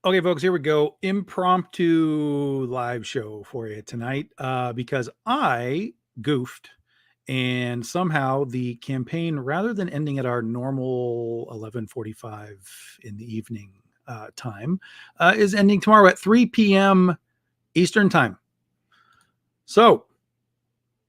Okay, folks, here we go. Impromptu live show for you tonight because I goofed and somehow the campaign, rather than ending at our normal 11:45 in the evening time, is ending tomorrow at 3 p.m. Eastern time. So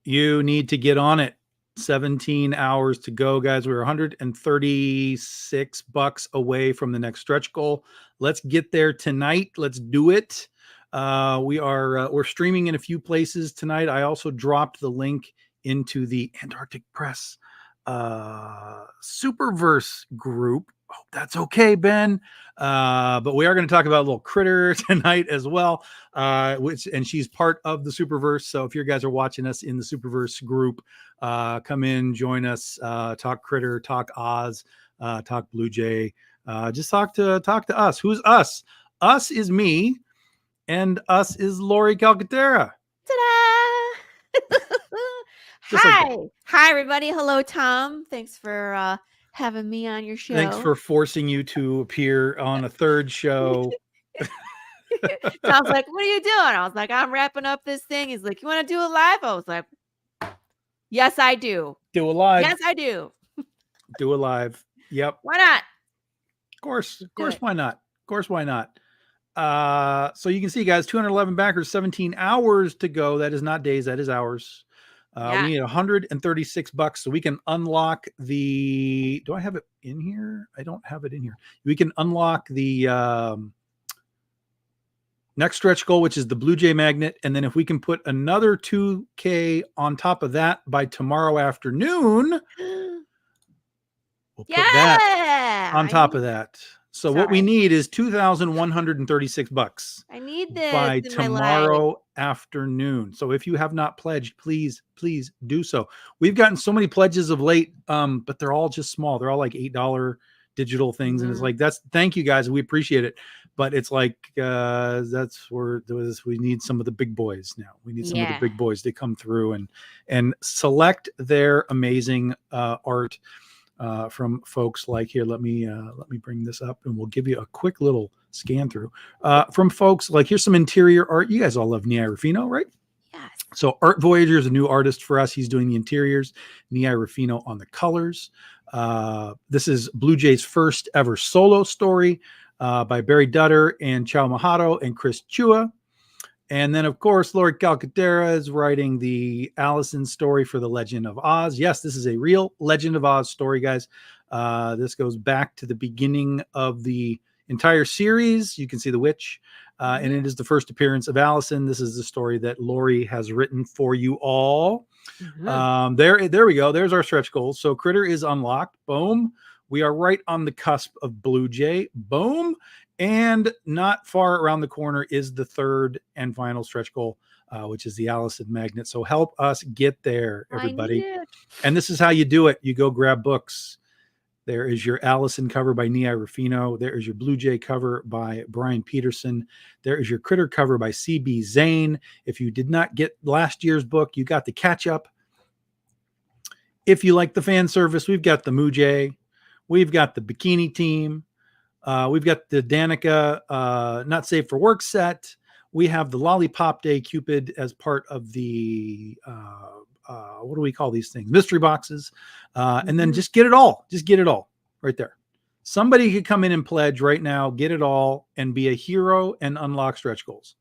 you need to get on it. 17 hours to go, guys. We're $136 away from the next stretch goal. Let's get there tonight. Let's do it. We're streaming in a few places tonight. I also dropped the link into the Antarctic Press Superverse group. Hope that's okay, Ben. But we are going to talk about a little critter tonight as well. And she's part of the Superverse. So if you guys are watching us in the Superverse group, come in, join us, talk critter, talk Oz, talk Blue Jay, just talk to us. Who's us? Us is me, and us is Laurie Calcaterra. Ta-da! Hi. Like Hi, everybody. Hello, Tom. Thanks for having me on your show. Thanks for forcing you to appear on a third show. Tom's like, what are you doing? I was like, I'm wrapping up this thing. He's like, you want to do a live? I was like, yes, I do. Do a live. Yes, I do. Do a live. Yep. Why not? Of course, why not? Of course, why not? So you can see, guys, 211 backers, 17 hours to go. That is not days, that is hours. We need $136 so we can unlock the. Do I have it in here? I don't have it in here. We can unlock the next stretch goal, which is the Blue Jay magnet. And then if we can put another 2K on top of that by tomorrow afternoon, we'll put that on top of that. So what we need is $2,136. I need this by tomorrow afternoon. So if you have not pledged, please do so. We've gotten so many pledges of late, but they're all just small. They're all like $8 digital things, and it's like thank you guys, we appreciate it. But it's like that's where we need some of the big boys now. We need some of the big boys to come through and select their amazing art. From folks like here. Let me bring this up, and we'll give you a quick little scan through. From folks like, here's some interior art. You guys all love Nia Ruffino, right? Yes. So Art Voyager is a new artist for us. He's doing the interiors. Nia Ruffino on the colors. This is Blue Jay's first ever solo story by Barry Dutter and Chao Mahato and Chris Chua. And then, of course, Laurie Calcaterra is writing the Allison story for The Legend of Oz. Yes, this is a real Legend of Oz story, guys. This goes back to the beginning of the entire series. You can see the witch, and it is the first appearance of Allison. This is the story that Laurie has written for you all. There we go. There's our stretch goals. So Critter is unlocked. Boom. We are right on the cusp of Blue Jay. Boom. And not far around the corner is the third and final stretch goal, which is the Allison magnet. So help us get there, everybody. And this is how you do it. You go grab books. There is your Allison cover by Nia Ruffino. There is your Blue Jay cover by Brian Peterson. There is your Critter cover by C.B. Zane. If you did not get last year's book, you got the catch up. If you like the fan service, we've got the Moojay. We've got the Bikini Team. We've got the Danica Not Safe for Work set. We have the Lollipop Day Cupid as part of the, what do we call these things? Mystery boxes. And then just get it all. Just get it all right there. Somebody could come in and pledge right now, get it all, and be a hero and unlock stretch goals.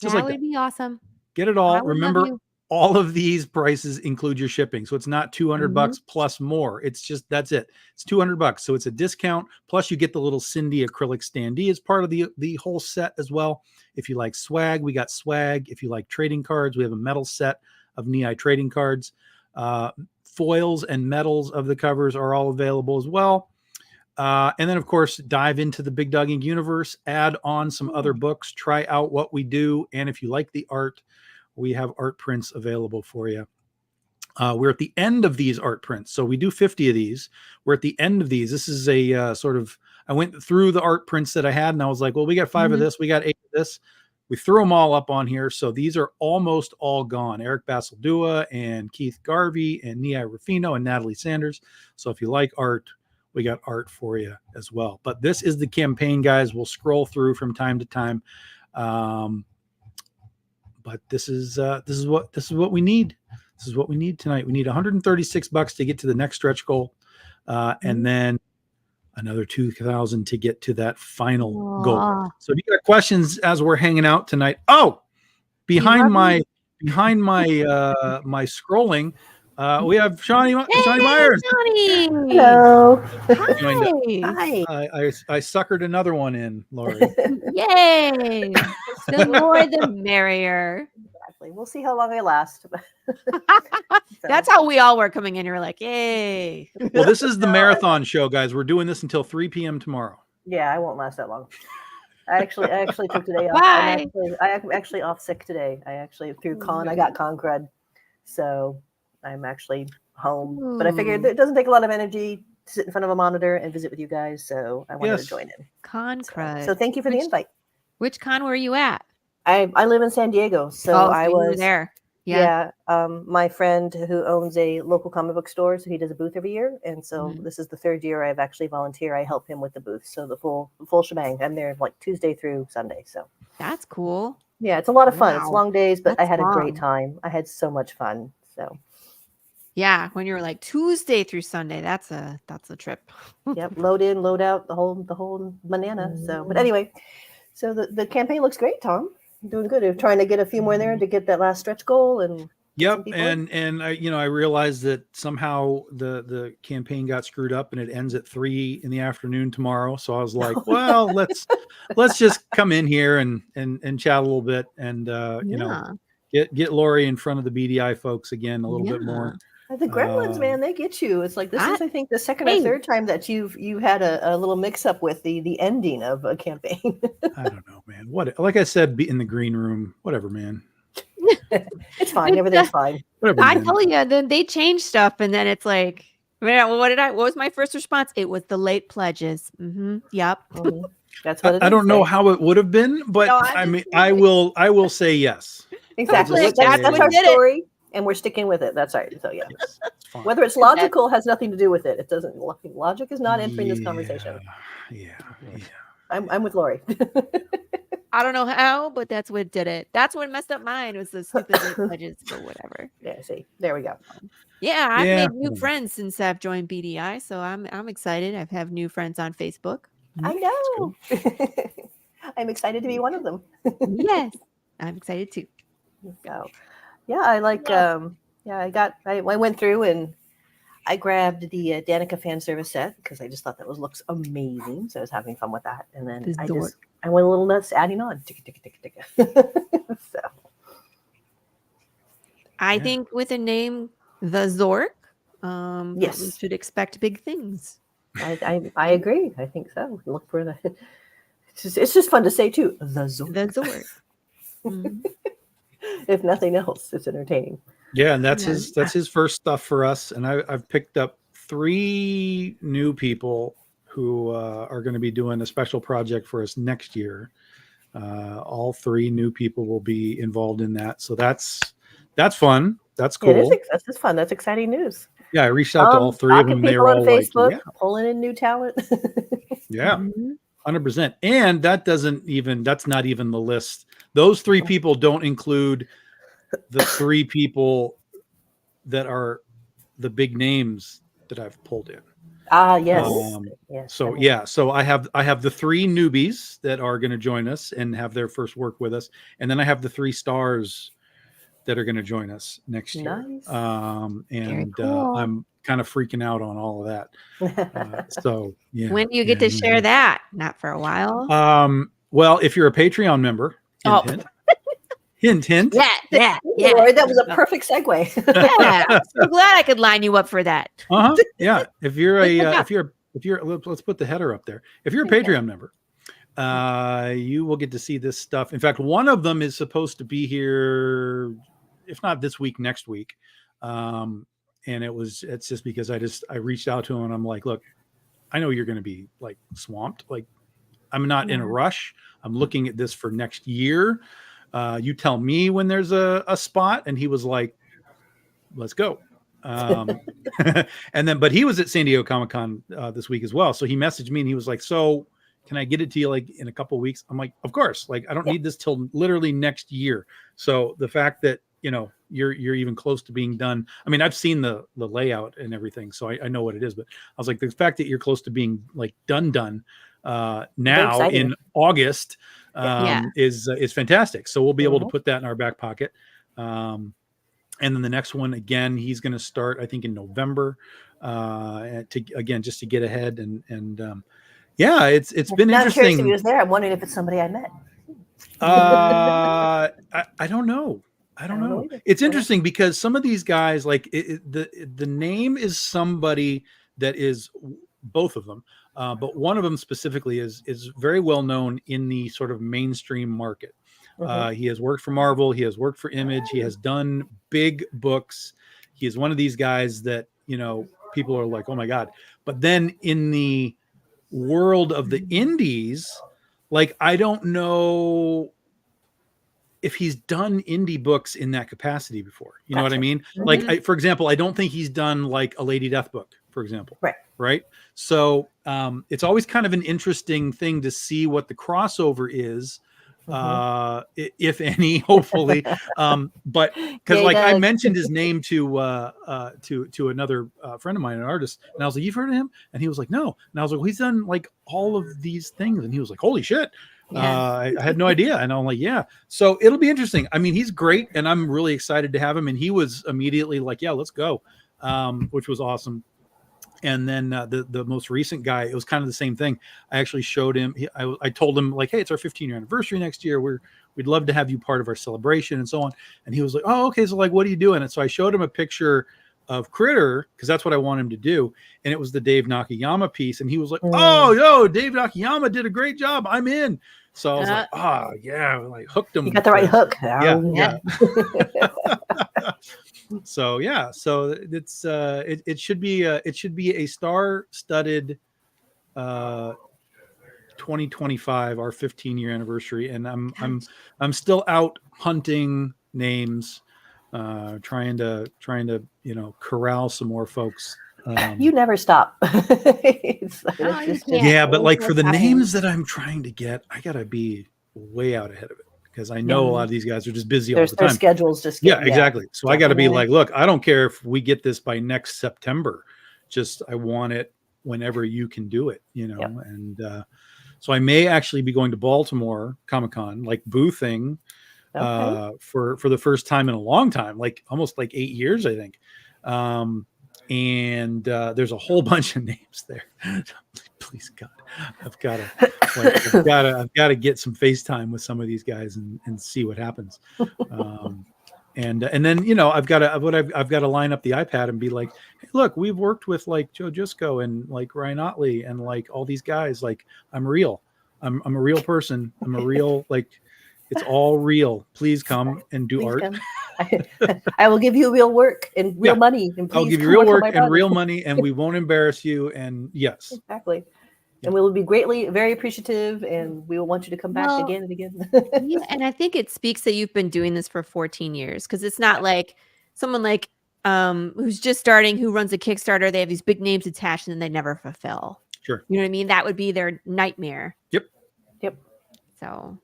Just that would be awesome. Get it all. Remember, all of these prices include your shipping. So it's not $200 plus more. It's just, that's it. It's $200. So it's a discount. Plus you get the little Cindy acrylic standee as part of the whole set as well. If you like swag, we got swag. If you like trading cards, we have a metal set of NEI trading cards. Foils and metals of the covers are all available as well. And then, of course, dive into the Big Dog Inc. universe, add on some other books, try out what we do. And if you like the art, we have art prints available for you. We're at the end of these art prints. So we do 50 of these. We're at the end of these. This is a sort of, I went through the art prints that I had and I was like, well, we got 5 of this. We got 8 of this. We threw them all up on here. So these are almost all gone. Eric Basildua and Keith Garvey and Nia Ruffino and Natalie Sanders. So if you like art, art for you as well. But this is the campaign, guys. We'll scroll through from time to time. But this is what we need. This is what we need tonight. We need $136 to get to the next stretch goal, and then another 2,000 to get to that final goal. So if you got questions as we're hanging out tonight, behind my my scrolling, we have Shawnee Myers. Shawnee. Hello. Hi. I suckered another one in, Laurie. Yay. The more the merrier. Exactly. We'll see how long I last. That's how we all were coming in. You're like, yay. Well, this is the marathon show, guys. We're doing this until 3 p.m. tomorrow. Yeah, I won't last that long. I actually took today off. Bye. I'm actually off sick today. I actually I got con crud, so I'm actually home. But I figured it doesn't take a lot of energy to sit in front of a monitor and visit with you guys, so I wanted to join in. Con crud. So thank you for the invite. Which con were you at? I live in San Diego, so I you was were there. Yeah. My friend who owns a local comic book store, so he does a booth every year, and so this is the third year I've actually volunteered. I help him with the booth, so the full shebang. I'm there like Tuesday through Sunday. So that's cool. Yeah, it's a lot of fun. Wow. It's long days, but That's I had a great long. time. I had so much fun. So yeah, when you're like Tuesday through Sunday, that's a trip. Yep, load in, load out, the whole banana. So, but anyway, so the campaign looks great, Tom. You're doing good. You're trying to get a few more there to get that last stretch goal and. Yep, and I realized that somehow the campaign got screwed up and it ends at 3 p.m. tomorrow. So I was like, well, let's just come in here and chat a little bit and get Laurie in front of the BDI folks again a little bit more. The Gremlins, man, they get you. It's like this is, I think, the second or third time that you had a little mix up with the ending of a campaign. I don't know, man. Like I said, be in the green room, whatever, man. It's fine. Everything's fine. Whatever, I tell you, then they change stuff, and then it's like, what was my first response? It was the late pledges. Yep. That's what it is. I don't know how it would have been, but no, I mean, I will say yes. Exactly. That's our story, and we're sticking with it. That's right. So yeah. Yes, whether it's logical has nothing to do with it. It doesn't. Logic is not entering this conversation. Yeah. I'm with Laurie. I don't know how, but that's what did it. That's what messed up mine was the stupid late pledges or whatever. Yeah, see, there we go. Yeah, I've made new friends since I've joined BDI, so I'm excited. I have new friends on Facebook. I know. I'm excited to be one of them. Yes, I'm excited too. So, yeah, I like. I went through and I grabbed the Danica fan service set because I just thought that looks amazing. So I was having fun with that, and then I went a little nuts adding on. So I think with a name, the Zork, yes, we should expect big things. I agree. I think so. Look for the. It's just fun to say too. The Zork. The Zork. If nothing else, it's entertaining. Yeah, and that's his first stuff for us. And I've picked up 3 new people who are going to be doing a special project for us next year. All 3 new people will be involved in that. So that's fun. That's cool. That's fun. That's exciting news. Yeah, I reached out to all 3 of them. They were all Facebook, like, pulling in new talent. Yeah, 100%. And that's not even the list. Those 3 people don't include the 3 people that are the big names that I've pulled in. Yes. Yes. So I have the 3 newbies that are going to join us and have their first work with us, and then I have the 3 stars that are going to join us next year. Nice. Cool. I'm kind of freaking out on all of that. So yeah. When do you get to share that? Not for a while. Well, if you're a Patreon member, hint. Yeah. Lord, that was a perfect segue. Yeah, I'm so glad I could line you up for that. Yeah. If you're let's put the header up there. If you're a Patreon member, you will get to see this stuff. In fact, one of them is supposed to be here, if not this week, next week. And it's just because I reached out to him and I'm like, look, I know you're going to be like swamped. Like, I'm not in a rush. I'm looking at this for next year. You tell me when there's a spot. And he was like, let's go. Um, and then, but he was at San Diego Comic-Con this week as well. So he messaged me and he was like, so can I get it to you like in a couple of weeks? I'm like, of course. Like, I don't need this till literally next year. So the fact that, you know, you're even close to being done. I mean, I've seen the layout and everything, so I know what it is, but I was like, the fact that you're close to being like done now in August is fantastic. So we'll be able to put that in our back pocket. And then the next one, again, he's going to start, I think, in November, just to get ahead. And yeah, it's been interesting. Curious if he was there. I'm wondering if it's somebody I met. I don't know. I don't know. It's interesting because some of these guys, like the name is somebody that is both of them, but one of them specifically is very well known in the sort of mainstream market. He has worked for Marvel. He has worked for Image. He has done big books. He is one of these guys that, you know, people are like, oh my God. But then in the world of the indies, like, I don't know if he's done indie books in that capacity before. You know what I mean? Like, for example, I don't think he's done like a Lady Death book, for example. Right. So it's always kind of an interesting thing to see what the crossover is. If any, hopefully, but because I mentioned his name to another friend of mine, an artist, and I was like, "You've heard of him?" And he was like, "No." And I was like, well, "He's done like all of these things," and he was like, "Holy shit!" I had no idea, and I'm like, "Yeah." So it'll be interesting. I mean, he's great, and I'm really excited to have him. And he was immediately like, "Yeah, let's go," which was awesome. And then the most recent guy, it was kind of the same thing. I actually showed him. I told him like, "Hey, it's our 15-year anniversary next year. We'd love to have you part of our celebration and so on." And he was like, "Oh, okay. So like, what are you doing?" And so I showed him a picture of Critter because that's what I want him to do. And it was the Dave Nakayama piece. And he was like, "Oh, yo, Dave Nakayama did a great job. I'm in." So I was like, "Oh yeah," like hooked him. You got the right hook. Yeah. So yeah, so it's it should be a star-studded 2025, our 15-year anniversary, and I'm still out hunting names, trying to corral some more folks. You never stop. Yeah, but like for the names that I'm trying to get, I gotta be way out ahead of it. Because I know a lot of these guys are just busy all the time. Their schedules just exactly. So I got to be like, look, I don't care if we get this by next September. Just I want it whenever you can do it, you know. And so I may actually be going to Baltimore Comic-Con, like boothing for the first time in a long time, like almost like 8 years, I think. And there's a whole bunch of names there. Please God, I've got to get some FaceTime with some of these guys and see what happens. And then, you know, I've got to line up the iPad and be like, hey, look, we've worked with like Joe Jusko and like Ryan Otley and like all these guys. Like, I'm real. I'm a real person. I'm a real, like, it's all real. Please come and do art. I will give you real work and real money. And I'll give you real work and real money, and we won't embarrass you. And yes, exactly. And we will be very appreciative, and we will want you to come back again and again. Yeah, and I think it speaks that you've been doing this for 14 years, because it's not like someone like who's just starting, who runs a Kickstarter. They have these big names attached, and then they never fulfill. Sure. You know what I mean? That would be their nightmare. Yep. So.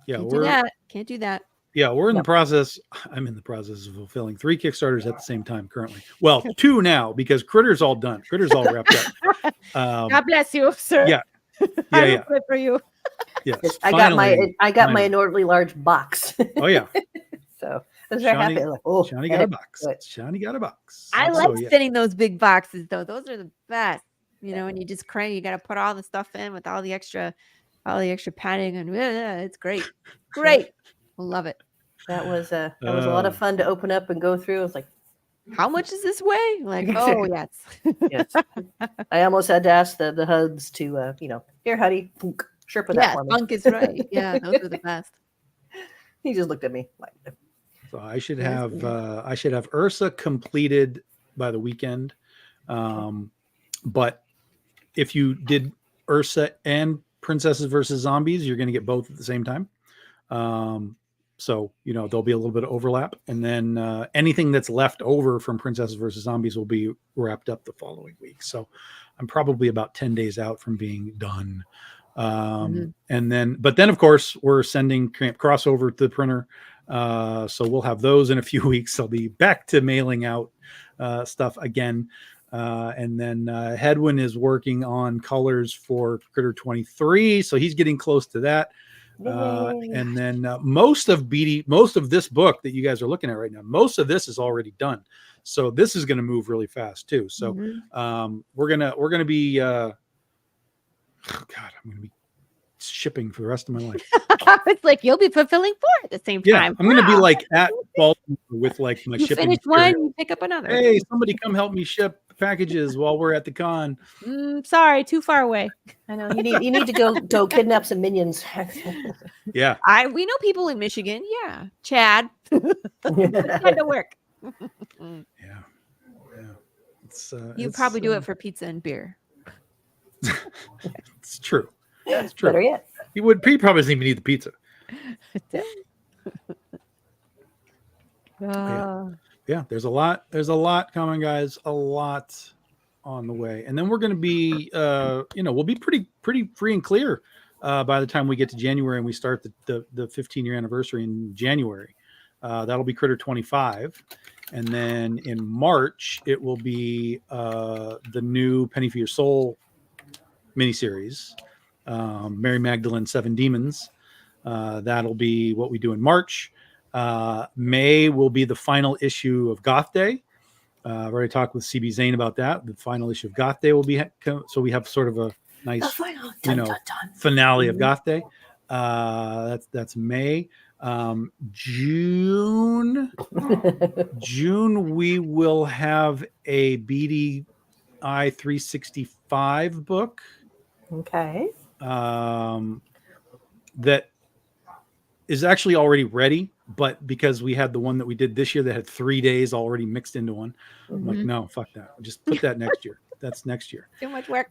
Yeah, Can't do that. Yeah, we're in the process. I'm in the process of fulfilling 3 Kickstarters at the same time currently. Well, 2 now because Critter's all done. Critter's all wrapped up. God bless you, sir. Yeah. I will play for you. Yes. I got my inordinately large box. Oh yeah. So I was very happy. Like, Shawnee got a box. Shawnee got a box. I like spinning those big boxes though. Those are the best. You know, and you just crank. You got to put all the stuff in with all the extra padding, and it's great. Great. Love it. That was a lot of fun to open up and go through. I was like, how much is this weigh? Like, oh yes. Yes. I almost had to ask the HUDs to here, Huddy, Sherpa that for me. Funk is right. Yeah, those are the best. He just looked at me like, so I should have Ursa completed by the weekend. But if you did Ursa and Princesses versus Zombies, you're going to get both at the same time. So, there'll be a little bit of overlap. And then anything that's left over from Princesses versus Zombies will be wrapped up the following week. So I'm probably about 10 days out from being done. But then of course we're sending Camp Crossover to the printer. So we'll have those in a few weeks. I'll be back to mailing out stuff again. And then Hedwin is working on colors for Critter 23. So he's getting close to that. And then most of this book that you guys are looking at right now, most of this is already done. So this is going to move really fast too. So we're gonna be I'm gonna be shipping for the rest of my life. It's like you'll be fulfilling 4 at the same time. I'm gonna be like at Baltimore with like my shipping. Finish one, you pick up another. Hey, somebody come help me ship packages while we're at the con. Sorry, too far away. I know you need to go kidnap some minions. Yeah, we know people in Michigan. Yeah, Chad. Had to work. Yeah. You probably do it for pizza and beer. It's true. It's true. Better yet. He probably doesn't even need the pizza. Yeah, there's a lot coming, guys. A lot on the way. And then we're going to be, we'll be pretty free and clear by the time we get to January and we start the 15-year anniversary in January. That'll be Critter 25. And then in March, it will be the new Penny for Your Soul miniseries, Mary Magdalene, 7 Demons. That'll be what we do in March. May will be the final issue of Goth Day. I've already talked with CB Zane about that. The final issue of Goth Day will be so we have sort of a nice, finale of Goth Day. That's May. June we will have a BD 365 book. Okay. That is actually already ready, but because we had the one that we did this year that had 3 days already mixed into one, I'm like, no, fuck that. Just put that next year. That's next year. Too much work.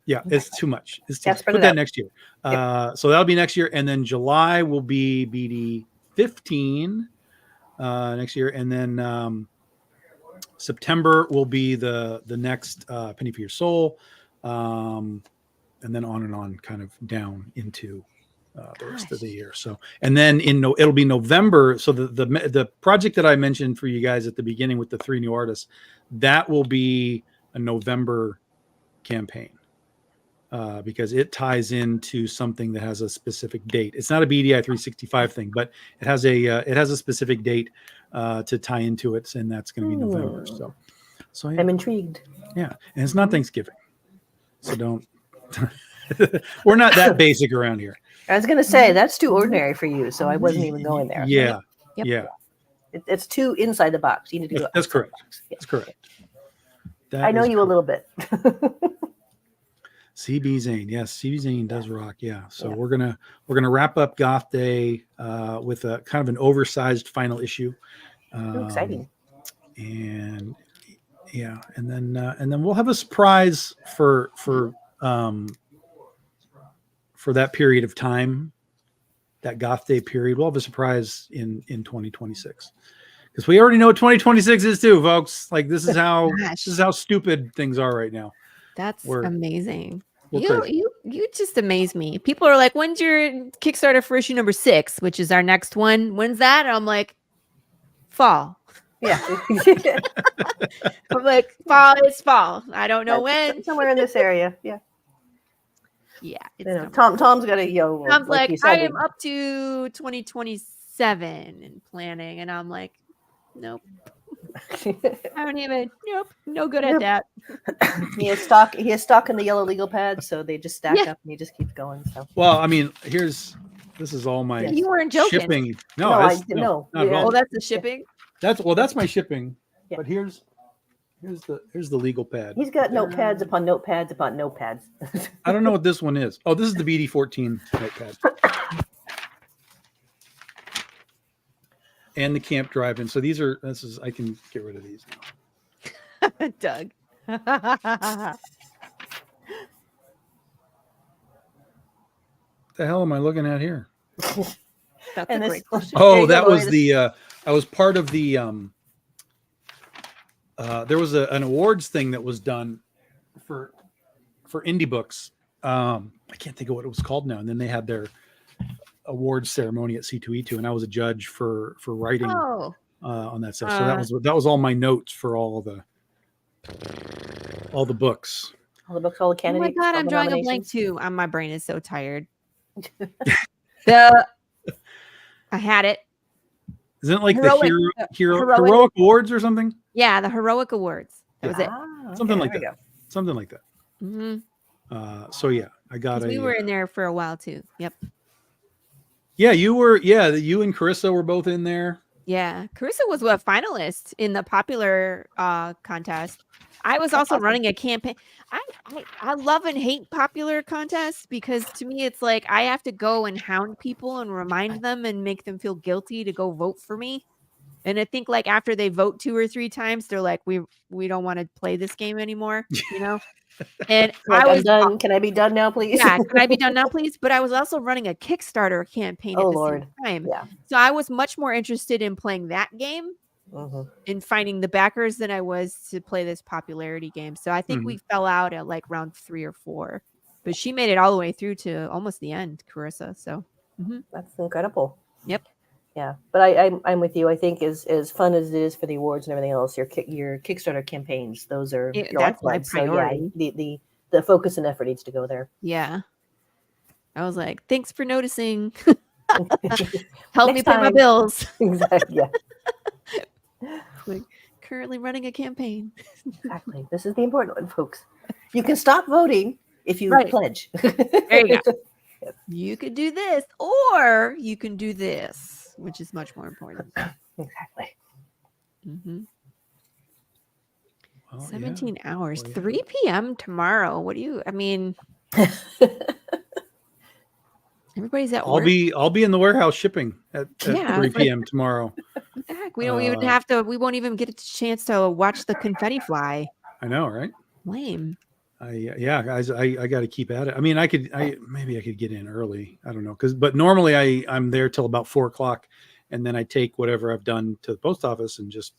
It's too much. Put that next year. So that'll be next year. And then July will be BD15 next year. And then September will be the next Penny for Your Soul. And then on and on, kind of down into the rest of the year. So, and then it'll be November. So the project that I mentioned for you guys at the beginning with the 3 new artists, that will be a November campaign because it ties into something that has a specific date. It's not a BDI 365 thing, but it has a specific date to tie into it, and that's going to be November. So yeah. I'm intrigued. Yeah, and it's not Thanksgiving, so don't. We're not that basic around here. I was going to say that's too ordinary for you, so I wasn't even going there. Yeah, Yep. yeah. It's too inside the box. You need to go. That's correct. Yeah. That's correct. I know you a little bit. CB Zane, yes, CB Zane does rock. Yeah, so we're gonna wrap up Goth Day with a kind of an oversized final issue. Exciting. And yeah, and then we'll have a surprise for that period of time, that Goth Day period. We'll have a surprise in 2026. Because we already know what 2026 is too, folks. Like this is how stupid things are right now. That's amazing. Crazy. You just amaze me. People are like, "When's your Kickstarter for issue number 6, which is our next one? When's that?" And I'm like, "Fall." Yeah. I'm like, "Fall. It's fall. I don't know when." Somewhere in this area. Yeah. Yeah. Tom's got a Tom's like I am up to 2027 and planning, and I'm like, nope. I don't even. Nope. No good at that. He has stock in the yellow legal pads, so they just stack up and he just keeps going. So well, I mean, this is all my you weren't joking. Shipping. No. Oh, that's the shipping. That's my shipping. Yeah. But here's the legal pad. He's got notepads upon notepads upon notepads. I don't know what this one is. Oh, this is the BD14 notepad. And the camp drive-in. So I can get rid of these now. Doug. The hell am I looking at here? That's And a this- great question. There Oh, you go, that was Laurie. the I was part of the there was an awards thing that was done for indie books. I can't think of what it was called now. And then they had their awards ceremony at C2E2, and I was a judge for writing Oh, on that stuff. So that was all my notes for all the books. All the books, all the oh my candidates. God, all I'm the drawing a blank nominations. too. My brain is so tired. I had it. Isn't it like Heroic- the heroic- heroic awards or something? Yeah, the heroic awards. That was it. Ah, Something like there we that. go. Something like that. Mm-hmm. So yeah, I got We were in there for a while too. Yep. Yeah, you were. Yeah, you and Carissa were both in there. Yeah, Carissa was a finalist in the popular contest. I was also awesome. running a campaign. I love and hate popular contests because to me it's like I have to go and hound people and remind them and make them feel guilty to go vote for me. And I think like after they vote 2 or 3 times, they're like, we don't want to play this game anymore, you know? And Like, I I'm was done. Can I be done now, please? yeah, can I be done now, please? But I was also running a Kickstarter campaign at Oh, the Lord. same time. Yeah. So I was much more interested in playing that game Mhm. and finding the backers than I was to play this popularity game. So I think we fell out at like round 3 or 4. But she made it all the way through to almost the end, Carissa. So That's incredible. Yep. Yeah, but I'm with you. I think as fun as it is for the awards and everything else, your Kickstarter campaigns, those are your that's my lifeblood. So yeah, priority. the focus and effort needs to go there. Yeah. I was like, thanks for noticing. Help me Next pay my time. bills. Exactly. Yeah. Like currently running a campaign. Exactly. This is the important one, folks. You can stop voting if you Right. pledge. There you go. You could do this, or you can do this, which is much more important. Exactly. Well, 17 hours, Well, yeah. 3 p.m. tomorrow. What do you? I mean, everybody's at work. I'll be in the warehouse shipping at Yeah, 3 it's like- p.m. tomorrow. What the heck? We don't even have to. We won't even get a chance to watch the confetti fly. I know, right? Lame. Yeah, guys, I got to keep at it. I mean, maybe I could get in early. I don't know, but normally I'm there till about 4 o'clock, and then I take whatever I've done to the post office and just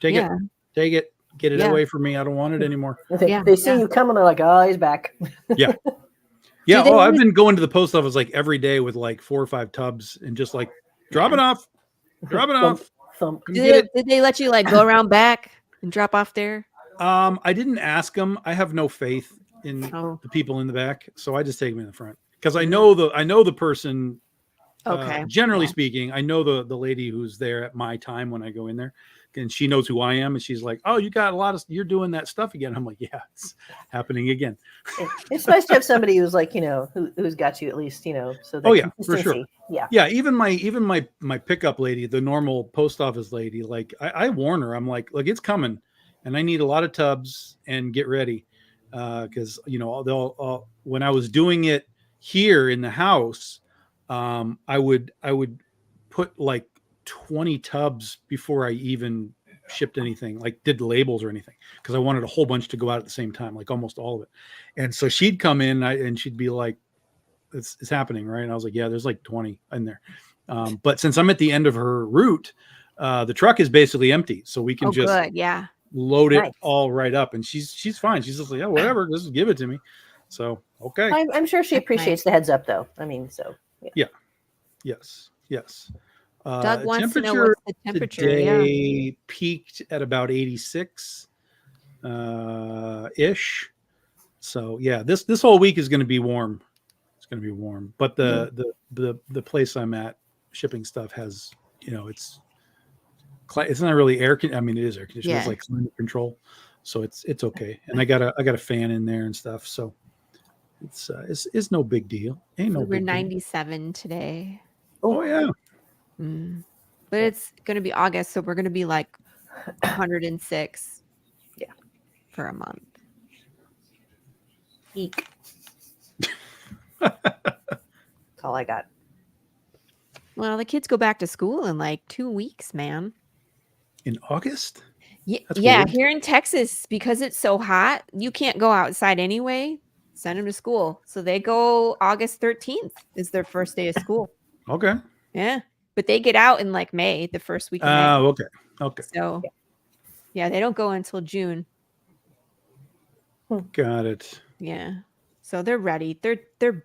take it, get it away from me. I don't want it anymore. They see you coming, they're like, oh, he's back. Yeah. Yeah. Oh, I've been going to the post office like every day with like 4 or 5 tubs and just like drop it off. Come get it. Did they let you like go around back and drop off there? I didn't ask them. I have no faith in the people in the back, so I just take them in the front because I know the person. Okay. Generally speaking, I know the lady who's there at my time when I go in there, and she knows who I am, and she's like, "Oh, you got you're doing that stuff again." I'm like, "Yeah, it's happening again." It's nice to have somebody who's like, who's got you at least, so. Oh yeah, for sure. Yeah. Yeah. Even my pickup lady, the normal post office lady, like I warn her. I'm like, look, it's coming, and I need a lot of tubs and get ready, because they'll when I was doing it here in the house. I would put like 20 tubs before I even shipped anything, like did labels or anything, because I wanted a whole bunch to go out at the same time, like almost all of it. And so she'd come in and she'd be like, it's happening, right? And I was like, yeah, there's like 20 in there. But since I'm at the end of her route, the truck is basically empty, so we can load it all right up. And she's fine. She's just like, yeah, whatever, just give it to me. So okay. I'm sure she appreciates the heads up, though. I mean, so. Yeah. Yes. Doug wants to know what's the temperature. Today peaked at about 86 ish. So yeah, this whole week is going to be warm. It's going to be warm. But the place I'm at shipping stuff has, it's not really air. I mean, it is air conditioning. It's like climate control, so it's okay. And I got a fan in there and stuff. So. It's no big deal. We're 97 today. Oh yeah. But it's going to be August, so we're going to be like 106. Yeah. For a month. Eek. That's all I got. Well, the kids go back to school in like 2 weeks, man. In August? Yeah. Here in Texas, because it's so hot, you can't go outside anyway. Send them to school. So they go August 13th is their first day of school. Okay. Yeah. But they get out in like May, the first week of May. Oh, okay. So yeah, they don't go until June. Got it. Yeah. So they're ready. They're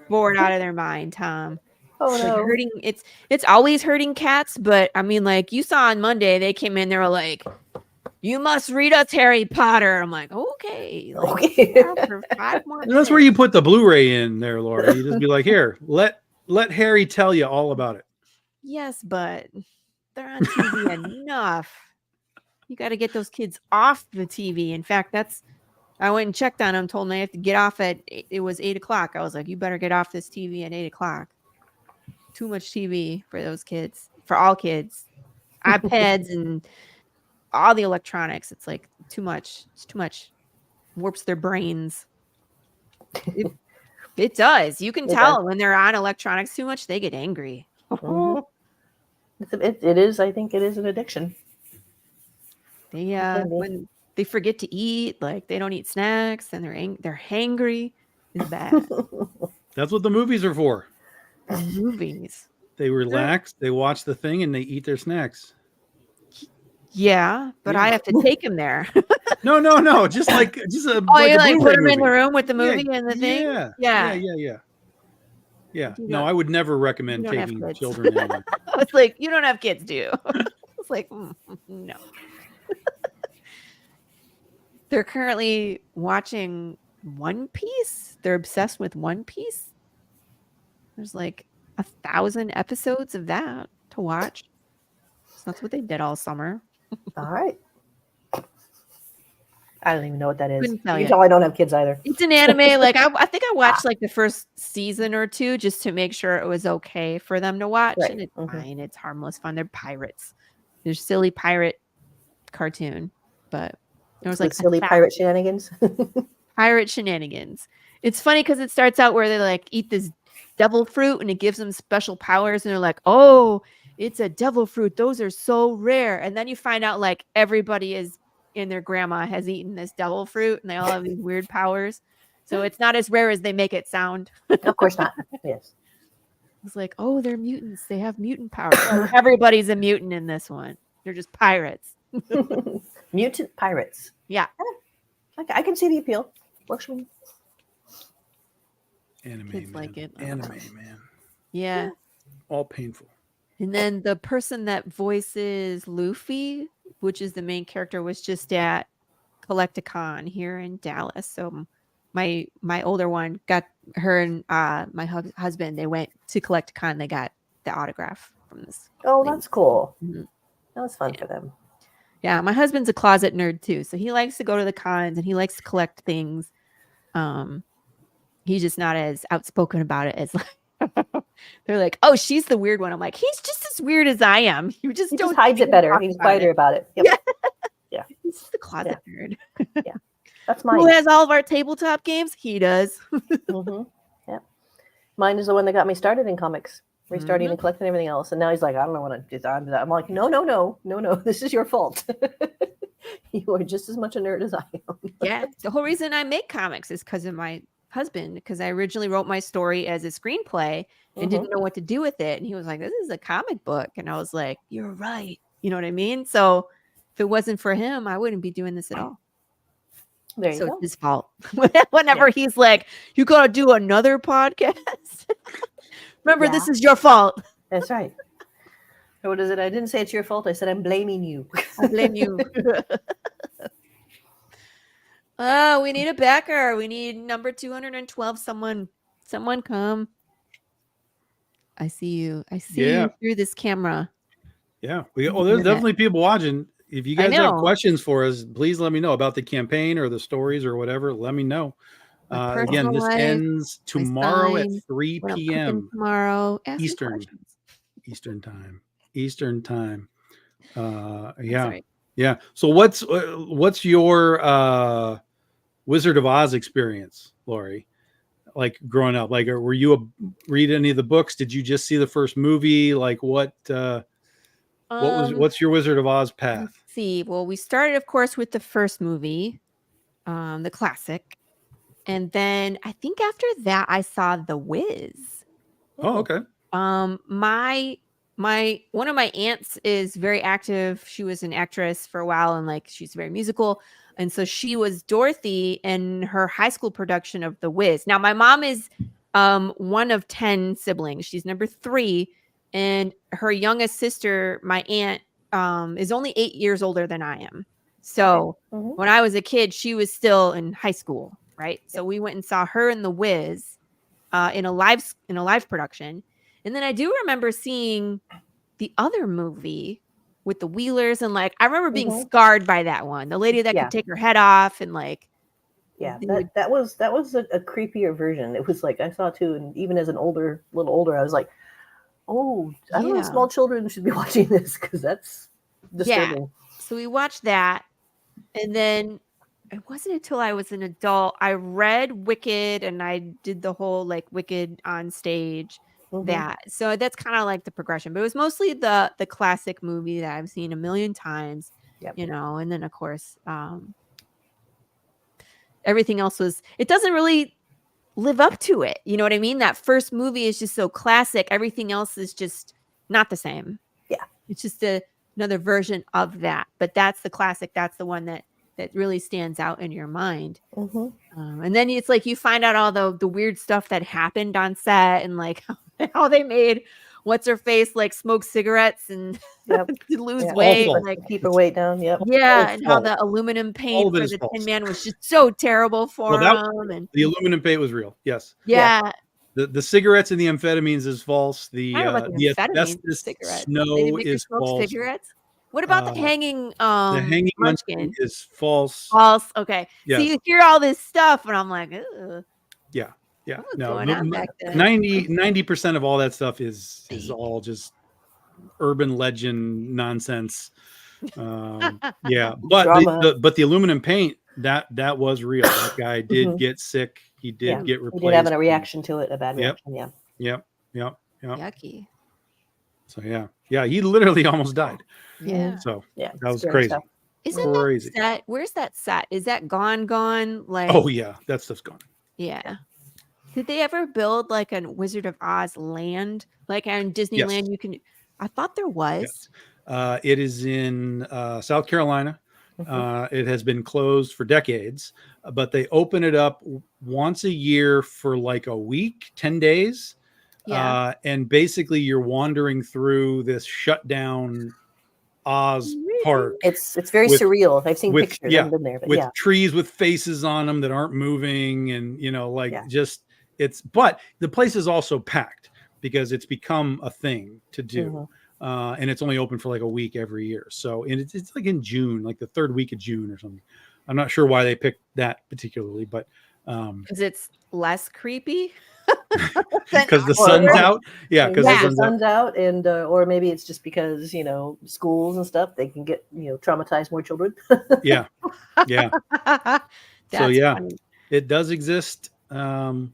bored out of their mind, Tom. Oh Like no. hurting it's always hurting cats, but I mean, like you saw on Monday, they came in, they were like, you must read us Harry Potter. I'm like, okay. Like, Okay. for 5 more And that's where minutes. you put the Blu-ray in there, Laurie. You just be like, here, let Harry tell you all about it. Yes, but they're on TV enough. You got to get those kids off the TV. In fact, I went and checked on them, told them I have to get off it was 8:00. I was like, you better get off this TV at 8:00. Too much TV for those kids, for all kids. iPads and all the electronics. It's like too much. It's too much. Warps their brains. It does. You can tell when they're on electronics too much, they get angry. Mm-hmm. It is. I think it is an addiction. They when they forget to eat, like they don't eat snacks, and they're hangry. It's bad. That's what the movies are for. The movies. They relax, they watch the thing, and they eat their snacks. Yeah, but I have to take them there. No. Just a. Oh, like you a like Blu-ray put them in movie. the room with the movie and the thing? Yeah. You No, don't- I would never recommend you don't have taking kids. children anywhere. It's like, you don't have kids, do you? It's like, no. They're currently watching One Piece. They're obsessed with One Piece. There's like 1,000 episodes of that to watch. So that's what they did all summer. All right. I don't even know what that is. Couldn't tell You you. tell I don't have kids either. It's an anime. Like I think I watched like the first season or two just to make sure it was okay for them to watch. Right. And it's fine. It's harmless fun. They're pirates. They're silly pirate cartoon. But there was like silly pirate shenanigans. Pirate shenanigans. It's funny because it starts out where they like eat this devil fruit and it gives them special powers, and they're like, oh, it's a devil fruit. Those are so rare. And then you find out like everybody is in their grandma has eaten this devil fruit and they all have these weird powers. So it's not as rare as they make it sound. Of course not. Yes. It's like, oh, they're mutants. They have mutant powers. Everybody's a mutant in this one. They're just pirates. Mutant pirates. Yeah. I can see the appeal. Works for me. Anime, Kids man. like it. Anime, man. Yeah. All painful. And then the person that voices Luffy, which is the main character, was just at Collecticon here in Dallas. So my older one got her and my husband, they went to Collecticon. They got the autograph from this. Oh, that's cool. Mhm. That was fun for them. Yeah, my husband's a closet nerd too. So he likes to go to the cons and he likes to collect things. He's just not as outspoken about it as like they're like, oh, she's the weird one. I'm like, he's just as weird as I am. He just hides it better. He's quieter about it. Yep. Yeah. He's just a closet nerd. Yeah. That's mine. Who has all of our tabletop games? He does. Yeah. Mine is the one that got me started in comics, restarting and collecting everything else. And now he's like, I don't know what to do. I'm like, no. This is your fault. You are just as much a nerd as I am. Yeah. The whole reason I make comics is because of my husband, because I originally wrote my story as a screenplay and didn't know what to do with it. And he was like, this is a comic book. And I was like, you're right. You know what I mean? So if it wasn't for him, I wouldn't be doing this at all. There you so go. It's his fault. Whenever he's like, you got to do another podcast. Remember, this is your fault. That's right. What is it? I didn't say it's your fault. I said I'm blaming you. I blame you. Oh, we need a backer. We need number 212. Someone come. I see you. I see you through this camera. Yeah. There's definitely people watching. If you guys have questions for us, please let me know about the campaign or the stories or whatever. Let me know. Again, this ends tomorrow at 3 p.m. Tomorrow. Eastern time. Yeah. Right. Yeah. So what's your Wizard of Oz experience, Laurie? Like growing up, like were you read any of the books? Did you just see the first movie? Like what's your Wizard of Oz path? Let's see. Well, we started, of course, with the first movie, the classic. And then I think after that I saw The Wiz. Oh, okay. My one of my aunts is very active. She was an actress for a while, and like she's very musical. And so she was Dorothy in her high school production of The Wiz. Now, my mom is one of 10 siblings. She's number 3, and her youngest sister, my aunt, is only 8 years older than I am. So when I was a kid, she was still in high school, right? So we went and saw her in The Wiz in a live production. And then I do remember seeing the other movie with the Wheelers, and like I remember being scarred by that one. The lady that could take her head off, and like that was a creepier version. It was like I saw too, and even as little older, I was like, oh, I don't know if small children should be watching this because that's disturbing. Yeah. So we watched that, and then it wasn't until I was an adult I read Wicked, and I did the whole like Wicked on stage. So that's kind of like the progression, but it was mostly the classic movie that I've seen a million times, you know. And then of course everything else it doesn't really live up to it, you know what I mean? That first movie is just so classic, everything else is just not the same. It's just another version of that, but that's the classic. That's the one that really stands out in your mind. And then it's like you find out all the weird stuff that happened on set, and like how they made what's her face like smoke cigarettes and to lose weight, like keep her weight down. And how the aluminum paint for the Tin Man was just so terrible for him. And the aluminum paint was real. Yes. The cigarettes and the amphetamines is false. The asbestos snow is false. Cigarettes. What about the hanging munchkin is false. False. Okay. Yes. So you hear all this stuff, and I'm like, ugh. Yeah. No. 90% of all that stuff is all just urban legend nonsense. But the aluminum paint that was real. That guy did get sick. He did get replaced. He did have a reaction to it, a bad reaction. Yep. Yucky. So he literally almost died. So that was crazy. Stuff. Isn't crazy. That set? Where's that set? Is that gone? Like, oh yeah, that stuff's gone. Yeah. Did they ever build like a Wizard of Oz land, like on Disneyland? Yes. I thought there was. Yes. It is in South Carolina. It has been closed for decades, but they open it up once a year for like a week, 10 days. And basically you're wandering through this shut down Oz park. It's very surreal. I've seen pictures. I haven't been there, but with trees with faces on them that aren't moving, and but the place is also packed because it's become a thing to do. And it's only open for like a week every year. So, and it's like in June, like the 3rd week of June or something. I'm not sure why they picked that particularly, but because it's less creepy. Because the sun's out. Because the sun's out, and or maybe it's just because schools and stuff, they can get traumatize more children. Yeah. So funny. It does exist, and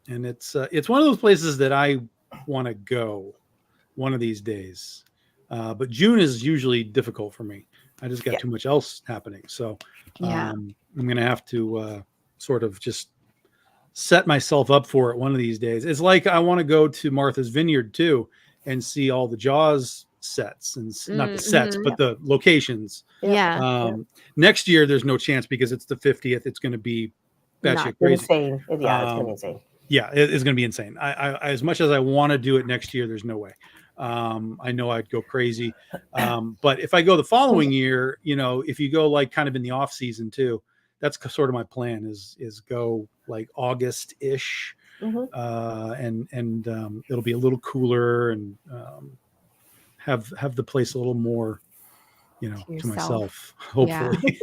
it's one of those places that I want to go one of these days, but June is usually difficult for me. I just got too much else happening, so I'm gonna have to sort of just set myself up for it one of these days. It's like I want to go to Martha's Vineyard too and see all the Jaws sets, and not the sets, but the locations. Next year there's no chance because it's the 50th. It's going to be batshit crazy. Insane. It's going to be insane. Yeah, it's going to be insane. I as much as I want to do it next year, there's no way. I know I'd go crazy. But if I go the following year, if you go like kind of in the off season too, that's sort of my plan is go like August-ish. And it'll be a little cooler, and have the place a little more, to myself, hopefully.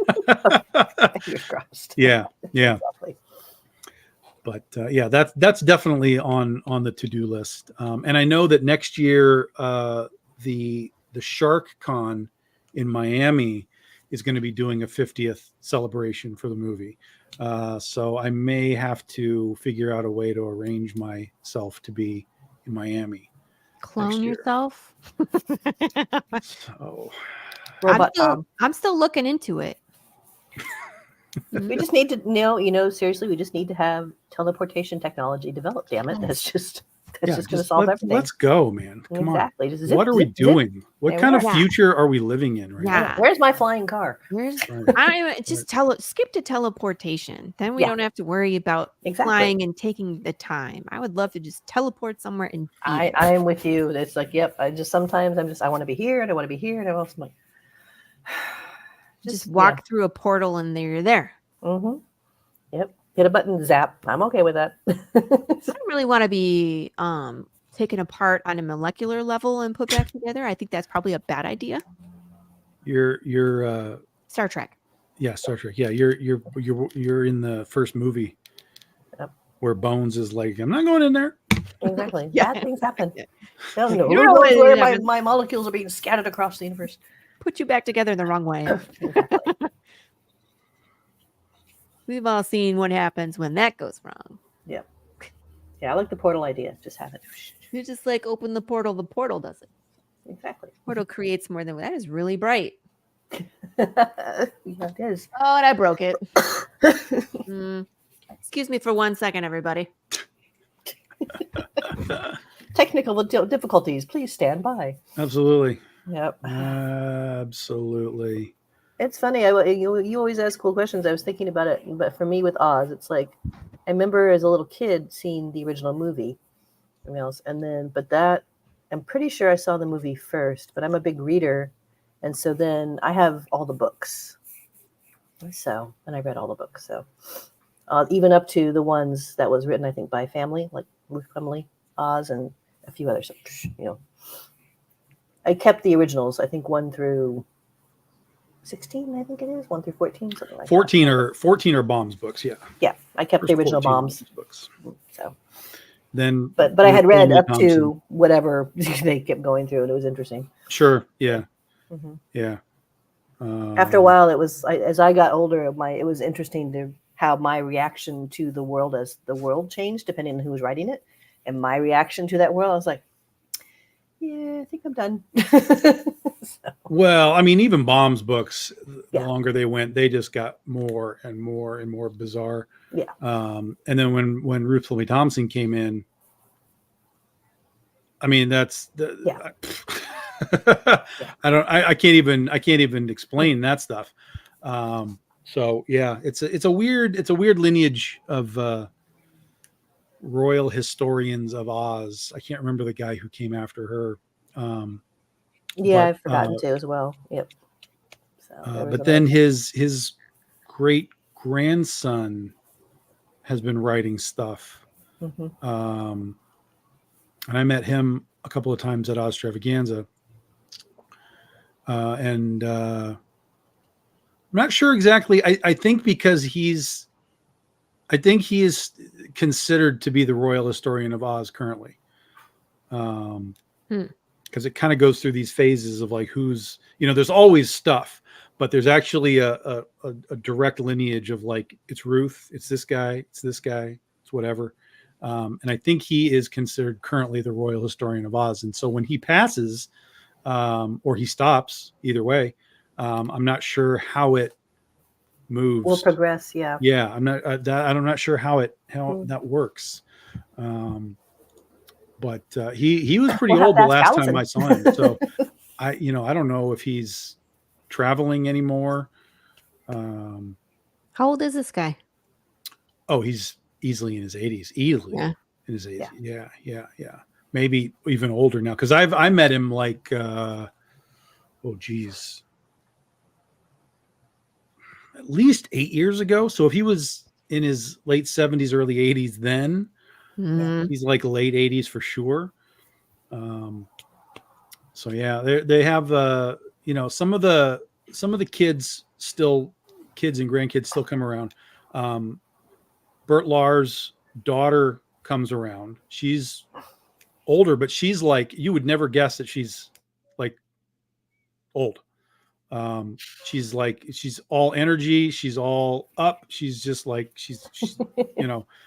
Fingers crossed. Yeah. But that's definitely on the to-do list. And I know that next year the Shark Con in Miami is going to be doing a 50th celebration for the movie. So I may have to figure out a way to arrange myself to be in Miami. Clone yourself. So I'm still looking into it. We just need to seriously, we just need to have teleportation technology developed. Damn it. That's That's just going to solve everything. Let's go, man. Come exactly. on. Just zip, What are we zip, doing? zip. What There kind we of are. future are we living in right Yeah. Where's my flying car? Where's now? I don't even just skip to teleportation. Then we Yeah. don't have to worry about Exactly. flying and taking the time. I would love to just teleport somewhere and be I there. am with you. It's like, yep. I want to be here and I want to be here and I want to Just walk through a portal and you're there. Mm-hmm. Yep. Hit a button, zap. I'm okay with that. I don't really want to be taken apart on a molecular level and put back together. I think that's probably a bad idea. You're Star Trek. Yeah, Star Trek. Yeah, you're in the first movie where Bones is like, I'm not going in there. Exactly. Yeah. Bad things happen. Yeah. I don't know. You don't know what where happens. my molecules are being scattered across the universe. Put you back together in the wrong way. We've all seen what happens when that goes wrong. Yeah. Yeah, I like the portal idea. Just have it. You just like open the portal does it. Exactly. Portal creates more than that is really bright. Yeah, it is. Oh, and I broke it. Excuse me for 1 second, everybody. Technical difficulties. Please stand by. Absolutely. Yep. Absolutely. It's funny. You always ask cool questions. I was thinking about it, but for me with Oz, it's like I remember as a little kid seeing the original movie, I'm pretty sure I saw the movie first. But I'm a big reader, and so then I have all the books. So and I read all the books. So even up to the ones that was written, I think, by family, like Ruth Crumley, Oz, and a few others. I kept the originals. I think 1 through 16, I think it is 1 through 14, something like 14 that. 14 are Bombs books. Yeah. Yeah, I kept the original Bombs books. So, then, but I had read up Thompson. to whatever they kept going through, and it was interesting. Sure. Yeah. Mm-hmm. Yeah. After a while, it was as I got older. It was interesting to how my reaction to the world as the world changed depending on who was writing it, and my reaction to that world, I was like, yeah, I think I'm done. Well, I mean, even Bombs books, the longer they went, they just got more and more and more bizarre. Yeah. And then when Ruth Fleming Thompson came in, I mean, that's the. I can't even explain that stuff. So yeah, it's a weird lineage of royal historians of Oz. I can't remember the guy who came after her. I've forgotten to as well. Yep. So but then his great grandson has been writing stuff. Mm-hmm. And I met him a couple of times at Ostravaganza. And I'm not sure exactly. I think because he is considered to be the royal historian of Oz currently. Because it kind of goes through these phases of like who's, there's always stuff, but there's actually a direct lineage of like, it's Ruth, it's this guy, it's whatever. And I think he is considered currently the royal historian of Oz. And so when he passes, or he stops, either way, I'm not sure how it moves. Will progress. Yeah. Yeah. I'm not sure how that works. But he was pretty old the last time I saw him. So I don't know if he's traveling anymore. How old is this guy? Oh, he's easily in his 80s. Easily in his 80s. Yeah. Maybe even older now. Because I met him like at least 8 years ago. So if he was in his late 70s, early 80s then, he's like late 80s for sure. So yeah, they have some of the kids and grandkids still come around. Bert Lahr's daughter comes around. She's older, but she's like, you would never guess that she's like old. She's all energy. She's all up. She's just like, she's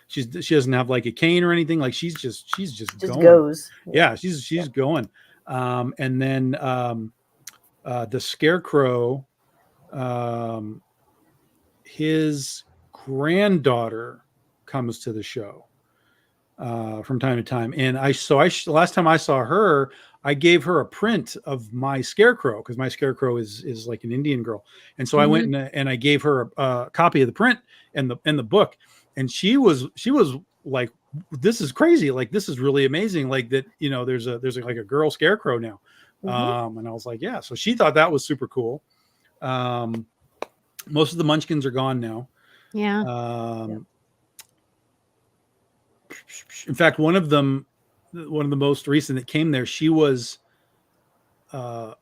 she doesn't have like a cane or anything. Like she's just going. Goes. Yeah. She's going. And then, the Scarecrow, his granddaughter comes to the show. from time to time. And last time I saw her, I gave her a print of my Scarecrow, because my Scarecrow is like an Indian girl. And so I went and I gave her a copy of the print and the book. And she was like, this is crazy. Like, this is really amazing. Like that, there's like a girl Scarecrow now. And I was like, yeah. So she thought that was super cool. Most of the Munchkins are gone now. Yeah. In fact, one of the most recent that came there, she was a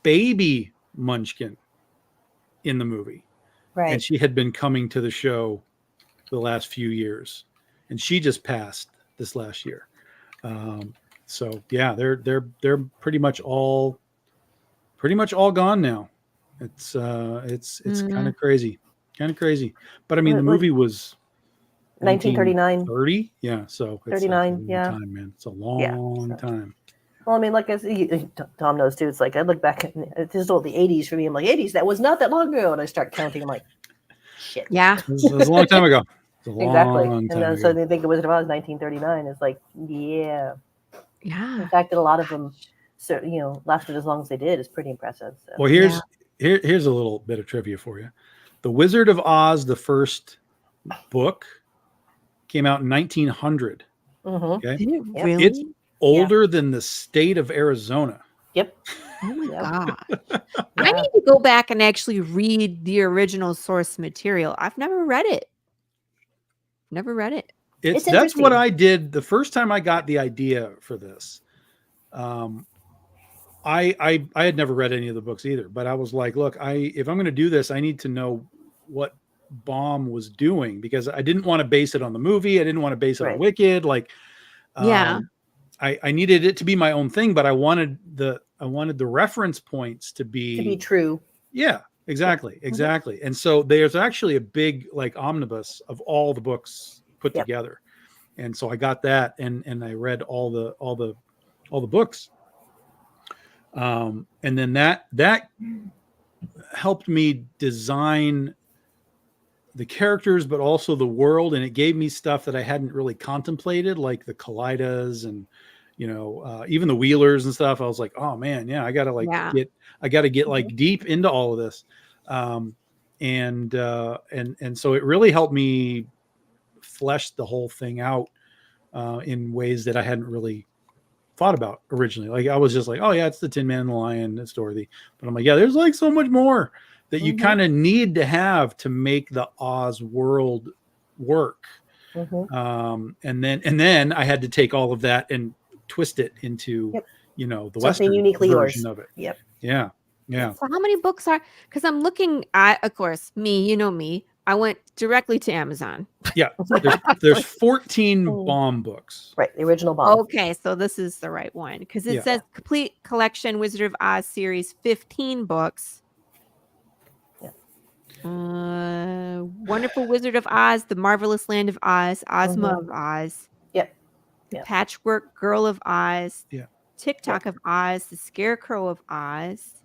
baby Munchkin in the movie, Right. and she had been coming to the show the last few years, and she just passed this last year. So yeah, they're pretty much all gone now. It's kind of crazy, But I mean, the movie was 1939. 30, yeah. So it's 39, like a long time, man. It's a long time. Well, I mean, like Tom knows too. It's like I look back at this is all the 80s for me. I'm like 80s. That was not that long ago, and I start counting. I'm like, shit. Yeah. It was a long time ago. Exactly. And then so they think it was about 1939. It's like, yeah. Yeah. The fact that a lot of them, lasted as long as they did is pretty impressive. So. Well, here's a little bit of trivia for you. The Wizard of Oz, the first book, came out in 1900. Okay, Did it really? It's older than the state of Arizona. Yep. Oh my god! I need to go back and actually read the original source material. I've never read it. That's what I did the first time I got the idea for this. I had never read any of the books either, but I was like, look, if I'm going to do this, I need to know what Baum was doing, because I didn't want to base it on the movie. I didn't want to base it on Wicked. Like, I needed it to be my own thing, but I wanted the reference points to be true. Yeah, exactly. And so there's actually a big like omnibus of all the books put together. And so I got that and I read all the books. And then that helped me design the characters, but also the world. And it gave me stuff that I hadn't really contemplated, like the Kaleidas and, even the Wheelers and stuff. I was like, oh man, yeah, I gotta get like deep into all of this. And so it really helped me flesh the whole thing out in ways that I hadn't really thought about originally. Like I was just like, oh yeah, it's the Tin Man and the Lion, it's Dorothy. But I'm like, yeah, there's like so much more that you kind of need to have to make the Oz world work. And then I had to take all of that and twist it into, the something Western uniquely version yours. of it. Yep. Yeah. So how many books are? Because I'm looking at, of course, me. I went directly to Amazon. Yeah, there's 14 Baum books. Right, the original Baum. Okay, so this is the right one, because it says complete collection Wizard of Oz series, 15 books. Wonderful Wizard of Oz, The Marvelous Land of Oz, Ozma of Oz. Yep. Patchwork Girl of Oz. Yeah. TikTok of Oz, The Scarecrow of Oz.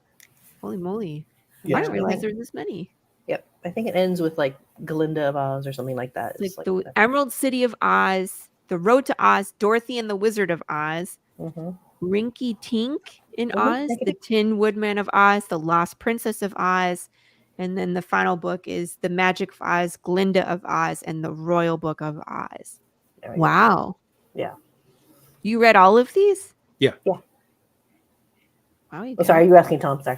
Holy moly! I didn't realize there were this many. Yep, I think it ends with like Glinda of Oz or something like that. It's like the Emerald City of Oz, The Road to Oz, Dorothy and the Wizard of Oz, Rinky Tink in Oz, The Tin Woodman of Oz, The Lost Princess of Oz, and then the final book is The Magic of Oz, Glinda of Oz, and The Royal Book of Oz. Wow. Yeah. You read all of these? Yeah. Wow. Sorry, are you asking Tom? Sorry.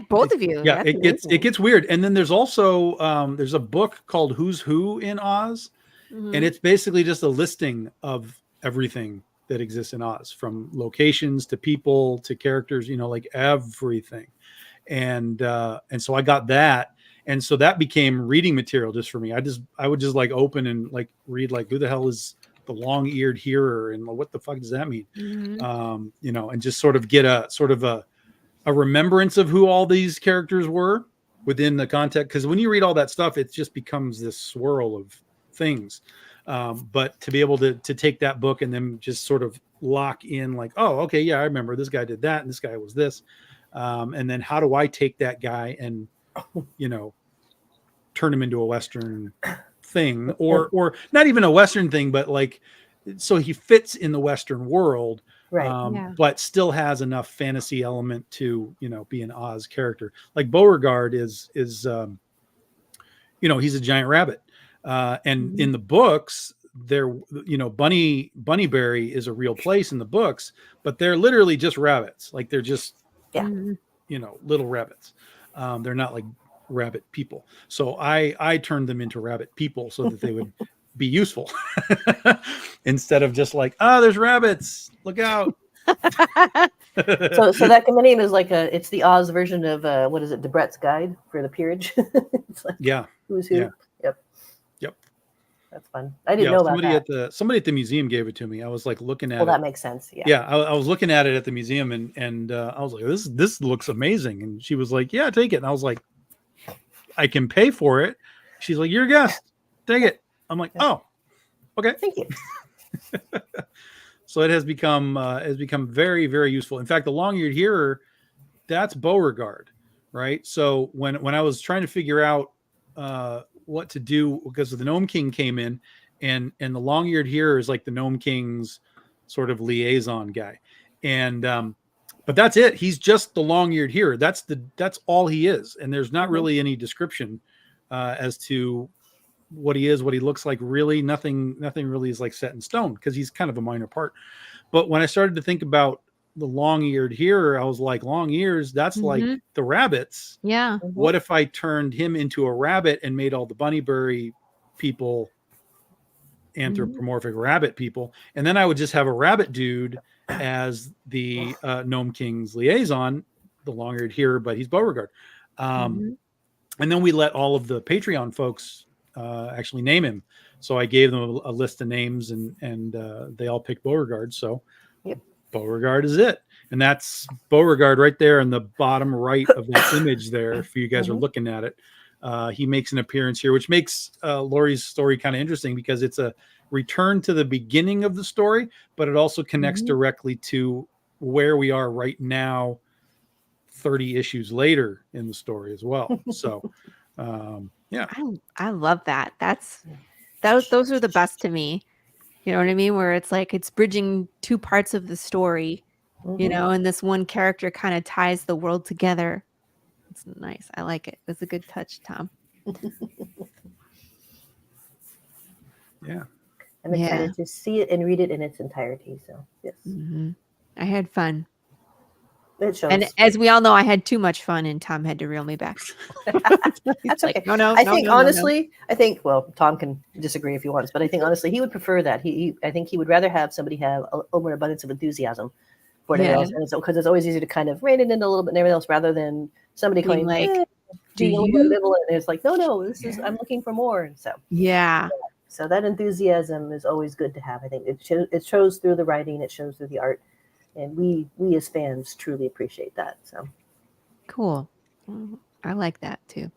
Both of you. Yeah, it gets weird. And then there's also there's a book called Who's Who in Oz, and it's basically just a listing of everything that exists in Oz, from locations to people to characters, like everything. And so I got that, and so that became reading material just for me. I would just like open and like read like, who the hell is the long-eared hearer, and what the fuck does that mean? And just sort of get a remembrance of who all these characters were within the context. Because when you read all that stuff, it just becomes this swirl of things. But to be able to take that book and then just sort of lock in like, oh, okay, yeah, I remember this guy did that and this guy was this. And then how do I take that guy and, turn him into a Western thing, or not even a Western thing, but like, so he fits in the Western world, Right. but still has enough fantasy element to, you know, be an Oz character. Like Beauregard is you know, he's a giant rabbit. And in the books, there, you know, Bunnyberry is a real place in the books, but they're literally just rabbits. Like they're just, you know, little rabbits. They're not like rabbit people. So I turned them into rabbit people so that they would be useful instead of just like, there's rabbits, look out. So that name is like it's the Oz version of what is it, Debrett's Guide for the Peerage. It's like, who's who. Yep. That's fun. I didn't know about that. Somebody at the museum gave it to me. I was like looking at it. Well, that makes sense. I was looking at it at the museum, and I was like, this looks amazing. And she was like, yeah, take it. And I was like, I can pay for it. She's like, you're a guest, take it. I'm like, oh, okay, thank you. So it has become very, very useful. In fact, the long-eared hearer, that's Beauregard, right? So when I was trying to figure out what to do, because the Gnome King came in, and the long-eared hearer is like the Gnome King's sort of liaison guy, and but that's it. He's just the long-eared hearer. That's all he is, and there's not really any description as to what he is, what he looks like. Really, nothing really is like set in stone, because he's kind of a minor part. But when I started to think about the long-eared hearer, I was like, long ears, that's like the rabbits. Yeah. What if I turned him into a rabbit and made all the Bunnyberry people anthropomorphic rabbit people, and then I would just have a rabbit dude as the Gnome King's liaison, the long-eared hearer, but he's Beauregard. And then we let all of the Patreon folks actually name him. So I gave them a list of names, and they all picked Beauregard. So Beauregard is it. And that's Beauregard right there in the bottom right of that image there. If you guys are looking at it, he makes an appearance here, which makes Laurie's story kind of interesting, because it's a return to the beginning of the story, but it also connects directly to where we are right now, 30 issues later in the story as well. So, yeah. I love that. Those are the best to me. You know what I mean? Where it's like it's bridging two parts of the story, you know, and this one character kind of ties the world together. It's nice. I like it. It's a good touch, Tom. Yeah. I'm excited to see it and read it in its entirety. So, yes. I had fun. It shows. And as we all know, I had too much fun, and Tom had to reel me back. That's okay. Like, no. I think honestly, well, Tom can disagree if he wants, but I think honestly, he would prefer that. I think he would rather have somebody have an overabundance of enthusiasm for it else, and because it's always easy to kind of rein it in a little bit and everything else, rather than somebody being going like, do you ambivalent? And it's like, no, this is, I'm looking for more. And so so that enthusiasm is always good to have. I think it shows through the writing, it shows through the art. And we as fans truly appreciate that. So cool. I like that too.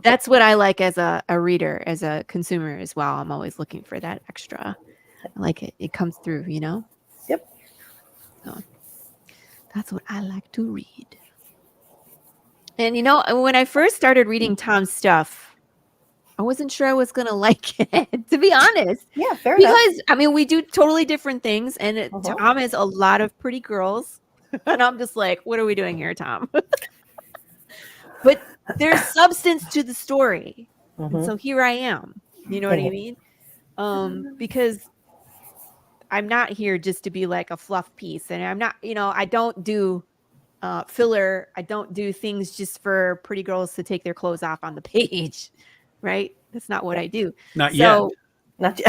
That's what I like as a reader, as a consumer as well. I'm always looking for that extra. I like it. It comes through, you know? Yep. So that's what I like to read. And you know, when I first started reading Tom's stuff, I wasn't sure I was going to like it, to be honest. Yeah, fair enough. Because, I mean, we do totally different things. And Tom is a lot of pretty girls. And I'm just like, what are we doing here, Tom? But there's substance to the story. And so here I am. You know what I mean? Because I'm not here just to be like a fluff piece. And I'm not, you know, I don't do filler. I don't do things just for pretty girls to take their clothes off on the page. Right? That's not what I do. Not yet. Not yet.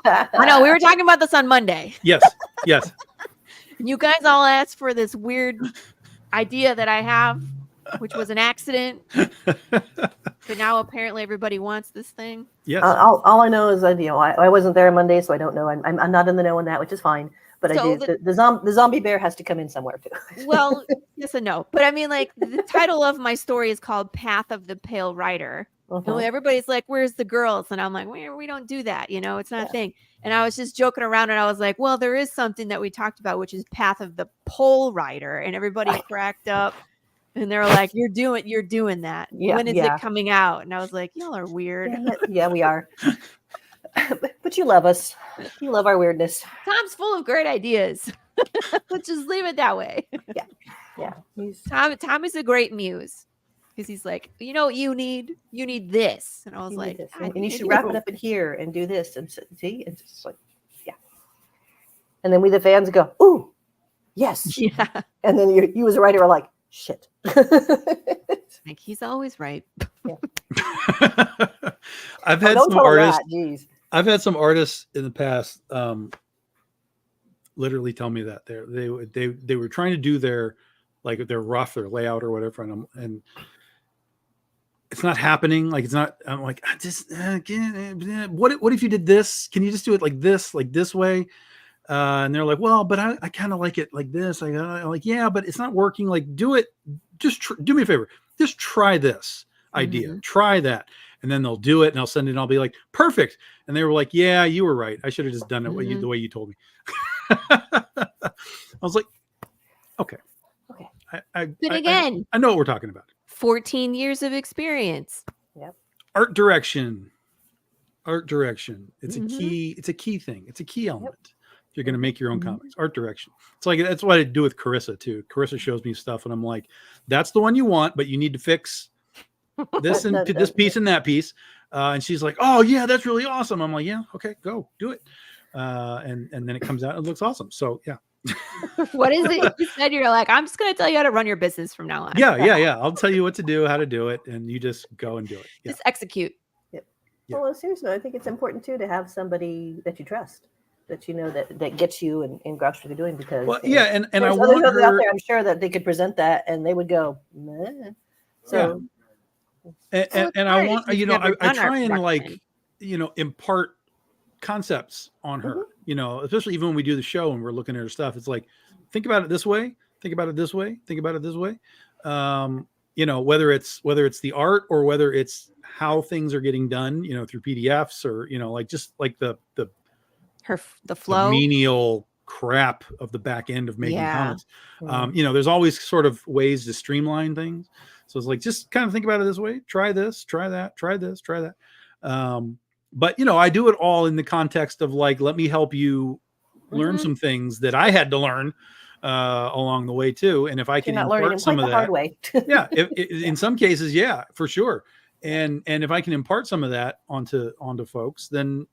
I know. We were talking about this on Monday. Yes. And you guys all asked for this weird idea that I have, which was an accident. But now apparently everybody wants this thing. Yes. All I know is that, you know, I wasn't there Monday, so I don't know. I'm not in the know on that, which is fine. But so I do. The zombie bear has to come in somewhere too. Well, yes and no. But I mean, like, the title of my story is called Path of the Pale Rider. And everybody's like, where's the girls? And I'm like, we don't do that. You know, it's not a thing. And I was just joking around, and I was like, well, there is something that we talked about, which is Path of the Pole Rider. And everybody cracked up. And they were like, you're doing that. Yeah, When is yeah. it coming out? And I was like, y'all are weird. Damn it. Yeah, we are. But you love us. You love our weirdness. Tom's full of great ideas. Let's just leave it that way. Yeah. Tom is a great muse. Because he's like, you know what you need? You need this. And I was You like, need this. I And you think should I wrap do. it up in here and do this. And see, it's just like, yeah. And then we, the fans, go, ooh, yes. Yeah. And then you as a writer are like, shit. Like, he's always right. I've had Don't some tell them artists. that. Jeez. I've had some artists in the past literally tell me that they were trying to do their rough, their layout or whatever, and it's not happening. Like it's not. I'm like, what if you did this? Can you just do it like this way? And they're like, well, but I kind of like it like this. I'm like, yeah, but it's not working. Like, do it. Just do me a favor. Just try this idea. Try that. And then they'll do it and I'll send it and I'll be like, perfect. And they were like, yeah, you were right. I should have just done it the way you told me. I was like, okay. But again, I know what we're talking about. 14 years of experience. Yep. Art direction. It's a key. It's a key thing. It's a key element. Yep. If you're going to make your own comics, art direction. It's like, that's what I do with Carissa too. Carissa shows me stuff and I'm like, that's the one you want, but you need to fix this and this piece and that piece. And she's like, oh yeah, that's really awesome. I'm like, yeah, okay, go do it. And then it comes out and it looks awesome. So yeah. What is it you said? You're like, I'm just going to tell you how to run your business from now on. Yeah. I'll tell you what to do, how to do it. And you just go and do it. Yeah. Just execute. Yep. Yeah. Well, seriously, I think it's important too to have somebody that you trust, that you know that gets you and grasps what you're doing, because and I want her out there. I'm sure that they could present that and they would go, meh. So and I want, I try and impart concepts on her, especially even when we do the show and we're looking at her stuff. It's like, think about it this way, think about it this way, think about it this way. Whether it's the art or whether it's how things are getting done, through PDFs or, just like the flow, the menial crap of the back end of making comics. There's always sort of ways to streamline things. So it's like, just kind of think about it this way, try this, try that, try this, try that. But I do it all in the context of like, let me help you learn some things that I had to learn along the way too. And if I can impart some of that, hard way. In some cases, yeah, for sure. And if I can impart some of that onto folks, then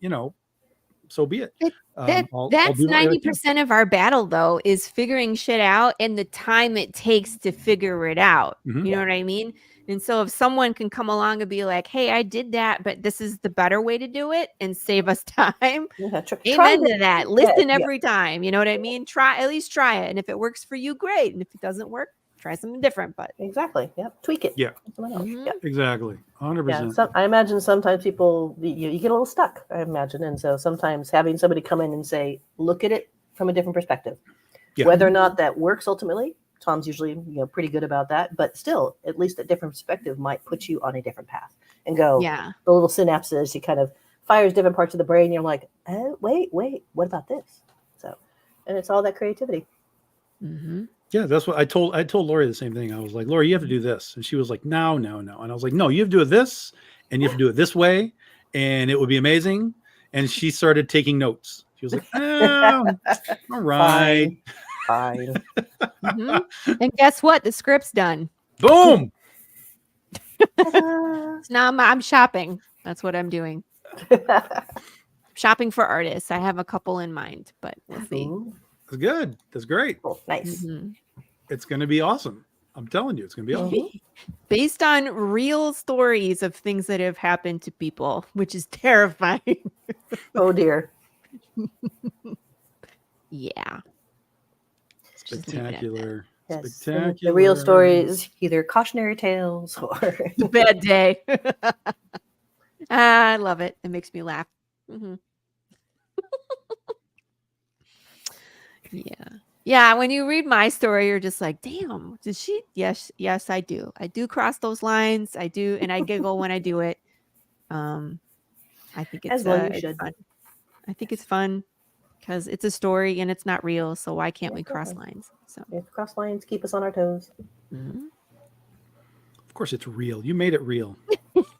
so be it. That's 90% of our battle, though, is figuring shit out and the time it takes to figure it out. You know what I mean? And so if someone can come along and be like, hey, I did that, but this is the better way to do it and save us time. Amen to that. Listen every time. You know what I mean? At least try it. And if it works for you, great. And if it doesn't work, try something different. But exactly. Yep. Tweak it. Yeah. Exactly. 100%. Yeah, I imagine sometimes people, you get a little stuck, I imagine. And so sometimes having somebody come in and say, look at it from a different perspective, whether or not that works ultimately. Tom's usually, pretty good about that, but still, at least a different perspective might put you on a different path and go, the little synapses, he kind of fires different parts of the brain. You're like, wait, what about this? So, and it's all that creativity. Yeah, that's what I told Laurie the same thing. I was like, Laurie, you have to do this. And she was like, no. And I was like, no, you have to do it this, and you have to do it this way, and it would be amazing. And she started taking notes. She was like, all right. Fine. And guess what? The script's done. Boom. So now I'm shopping. That's what I'm doing. Shopping for artists. I have a couple in mind, but we'll see. That's good. That's great. Cool. Nice. It's going to be awesome. I'm telling you, it's going to be awesome. Based on real stories of things that have happened to people, which is terrifying. Oh dear. Yeah. Spectacular. Yes. Spectacular. The real story is either cautionary tales or a bad day. I love it. It makes me laugh. Yeah. When you read my story, you're just like, damn, did she? Yes, I do. I do cross those lines. I do. And I giggle when I do it. I think it's fun. I think it's fun because it's a story and it's not real. So why can't we cross lines? So if cross lines keep us on our toes. course, it's real. You made it real.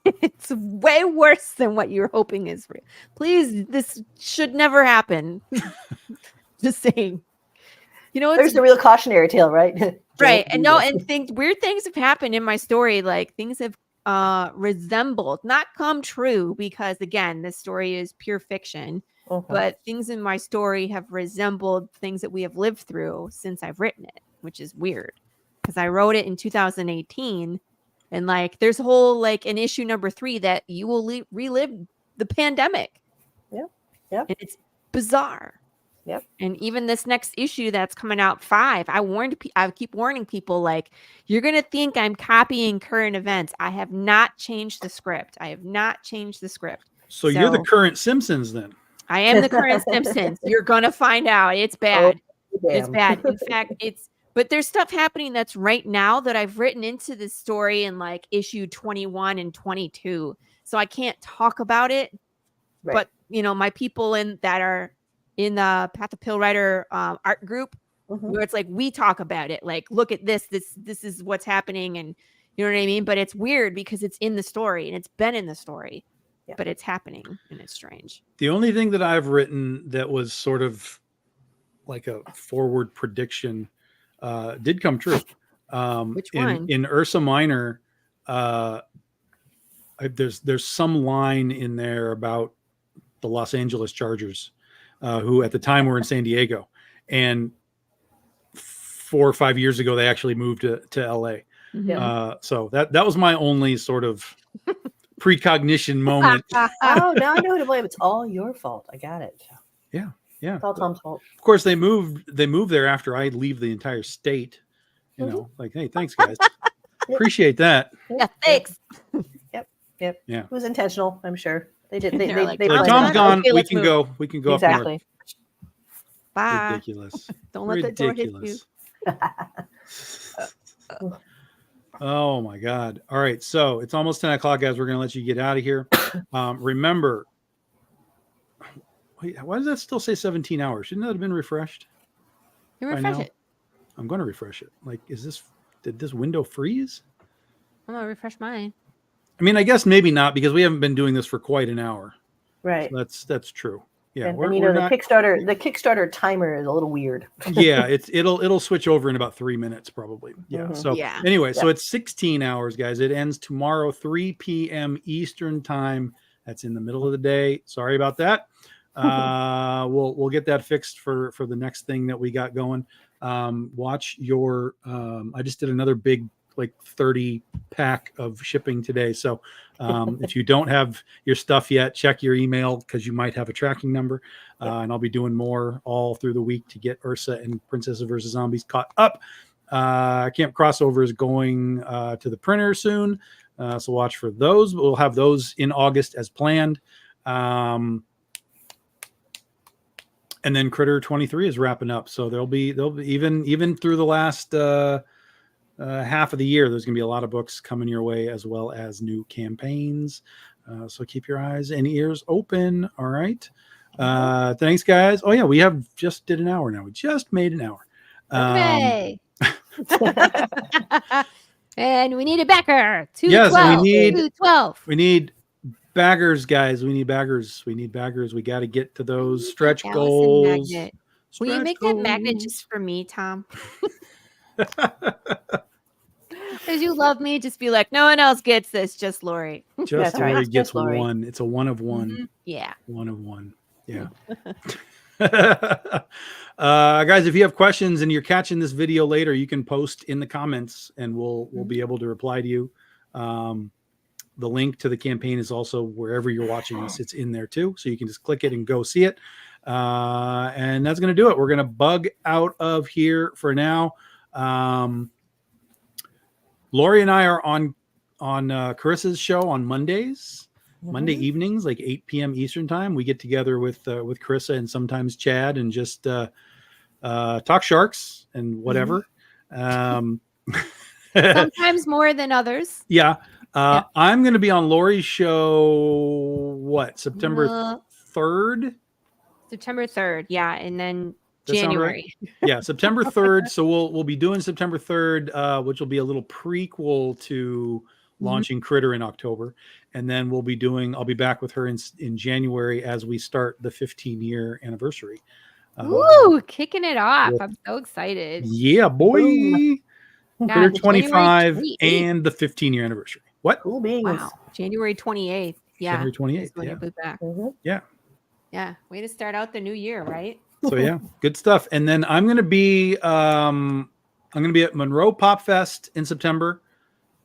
It's way worse than what you're hoping is real. Please, this should never happen. Just saying. You know, There's the real cautionary tale, right? right. Don't And do no, this. and weird things have happened in my story. Like things have resembled, not come true, because again, this story is pure fiction. Mhm. But things in my story have resembled things that we have lived through since I've written it, which is weird because I wrote it in 2018. And like, there's a whole, like in issue number 3 that you will relive the pandemic. Yep. Yep. And it's bizarre. Yep. And even this next issue that's coming out 5, I keep warning people, like, you're going to think I'm copying current events. I have not changed the script. So you're the current Simpsons then. I am the current Simpsons. You're going to find out. It's bad. It's Damn. bad. In fact, but there's stuff happening that's right now that I've written into this story in like issue 21 and 22. So I can't talk about it. Right. But, you know, my people that are in the Path of Pill Writer art group, where it's like, we talk about it. Like, look at this is what's happening. And you know what I mean? But it's weird because it's in the story and it's been in the story, but it's happening and it's strange. The only thing that I've written that was sort of like a forward prediction did come true. Which one? In Ursa Minor, there's some line in there about the Los Angeles Chargers, who at the time were in San Diego, and 4 or 5 years ago they actually moved to LA. So that was my only sort of precognition moment. Oh, now I know who to blame. It's all your fault. I got it. Yeah. It's all Tom's fault. Of course, they moved there after I leave the entire state. You know, like, hey, thanks guys, appreciate that. Yeah, thanks. Yep. Yeah. It was intentional, I'm sure. They did. They're like, They Like, planned Tom's it. gone. Okay, we let's can move. go. We can go up Exactly. north. Bye. Ridiculous. Don't let the door hit you. Oh my God. All right. So it's almost 10 o'clock, guys. We're going to let you get out of here. Remember, wait, why does that still say 17 hours? Shouldn't that have been refreshed? You by refresh now? it. I'm going to refresh it. Like, did this window freeze? I'm going to refresh mine. I mean, I guess maybe not, because we haven't been doing this for quite an hour. Right. So that's true. Yeah. And you know, the Kickstarter timer is a little weird. Yeah, it'll switch over in about 3 minutes probably. Yeah. So anyway, so it's 16 hours, guys. It ends tomorrow, 3 p.m. Eastern time. That's in the middle of the day. Sorry about that. We'll get that fixed for the next thing that we got going. Watch your I just did another big, like 30 pack of shipping today. So if you don't have your stuff yet, check your email, because you might have a tracking number. And I'll be doing more all through the week to get Ursa and Princess vs. Zombies caught up. Camp Crossover is going to the printer soon. So watch for those. We'll have those in August as planned. And then Critter 23 is wrapping up. So they'll be even through the last half of the year, there's going to be a lot of books coming your way, as well as new campaigns. So keep your eyes and ears open. All right. Thanks, guys. Oh yeah, we have just did an hour now. We just made an hour. Okay. And we need a backer. 212. Yes, we need 212. We need baggers, guys. We need baggers. We got to get to those stretch Allison goals. magnet. Will you make that magnet just for me, Tom? Because you love me, just be like, no one else gets this, just Laurie. Just That's right. Laurie Just gets Laurie. one. It's a one of one. Mm-hmm. Yeah. One of one. Yeah. Guys, if you have questions and you're catching this video later, you can post in the comments and we'll be able to reply to you. The link to the campaign is also wherever you're watching this. It's in there too. So you can just click it and go see it. And that's going to do it. We're going to bug out of here for now. Laurie and I are on Carissa's show on Mondays. Monday evenings, like 8 p.m. Eastern time. We get together with Carissa and sometimes Chad and just talk sharks and whatever. Sometimes more than others. Yeah. I'm going to be on Laurie's show, September 3rd? September 3rd. Yeah. And then That sound right? January. Yeah, September 3rd. So we'll be doing September 3rd, which will be a little prequel to launching Critter in October. And then I'll be back with her in January as we start the 15-year anniversary. Woo, kicking it off. with- I'm so excited. Yeah, boy. Boom. Critter God, 25 January 28th. and the 15-year anniversary. What? Cool beans. Wow. January 28th. Yeah. January 28th. is when Yeah. you'll be back. Mhm. Yeah. Way to start out the new year, right? So yeah, good stuff. And then I'm gonna be at Monroe Pop Fest in September.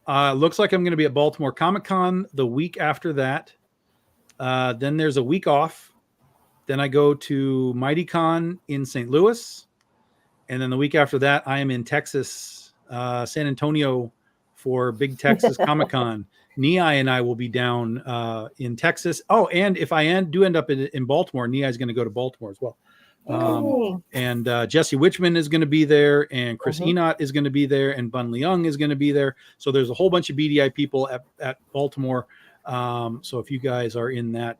Looks like I'm gonna be at Baltimore Comic Con the week after that. Then there's a week off. Then I go to Mighty Con in St. Louis. And then the week after that, I am in Texas, San Antonio for Big Texas Comic Con. Nihai and I will be down in Texas. Oh, and if I do end up in Baltimore, Nihai is going to go to Baltimore as well. And Jesse Witchman is going to be there, and Chris Enott is going to be there, and Bun Leung is going to be there. So there's a whole bunch of BDI people at Baltimore. So if you guys are in that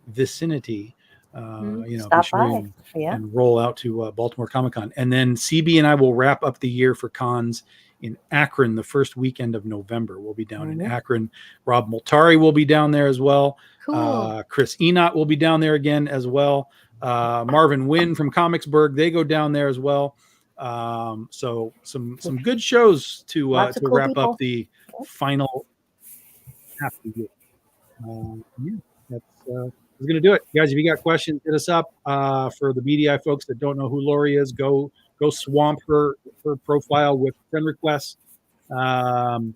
vicinity, Stop be sure by. and roll out to Baltimore Comic Con. And then CB and I will wrap up the year for cons in Akron the first weekend of November. We'll be down in Akron. Rob Multari will be down there as well. Cool. Chris Enott will be down there again as well. Marvin Wynn from Comicsburg, they go down there as well. So some good shows to Lots of cool wrap people. up the final half of the year. That's going to do it, guys. If you got questions, hit us up. For the BDI folks that don't know who Laurie is, go swamp her profile with friend requests, and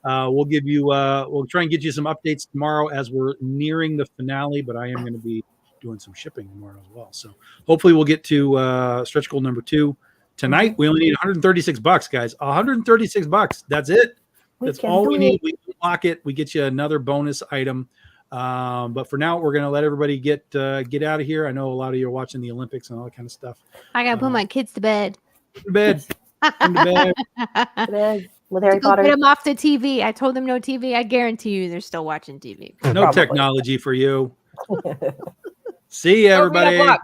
we'll give you we'll try and get you some updates tomorrow as we're nearing the finale. But I am going to be doing some shipping tomorrow as well. So hopefully we'll get to stretch goal number 2 tonight. We only need $136, guys. $136. That's it. That's all we need. We lock it. We get you another bonus item. But for now, we're going to let everybody get out of here. I know a lot of you are watching the Olympics and all that kind of stuff. I got to put my kids to bed. To bed. Come to bed. With Harry Go Potter. get them off the TV. I told them no TV. I guarantee you they're still watching TV. No Probably. technology for you. See you, Go read a everybody. book.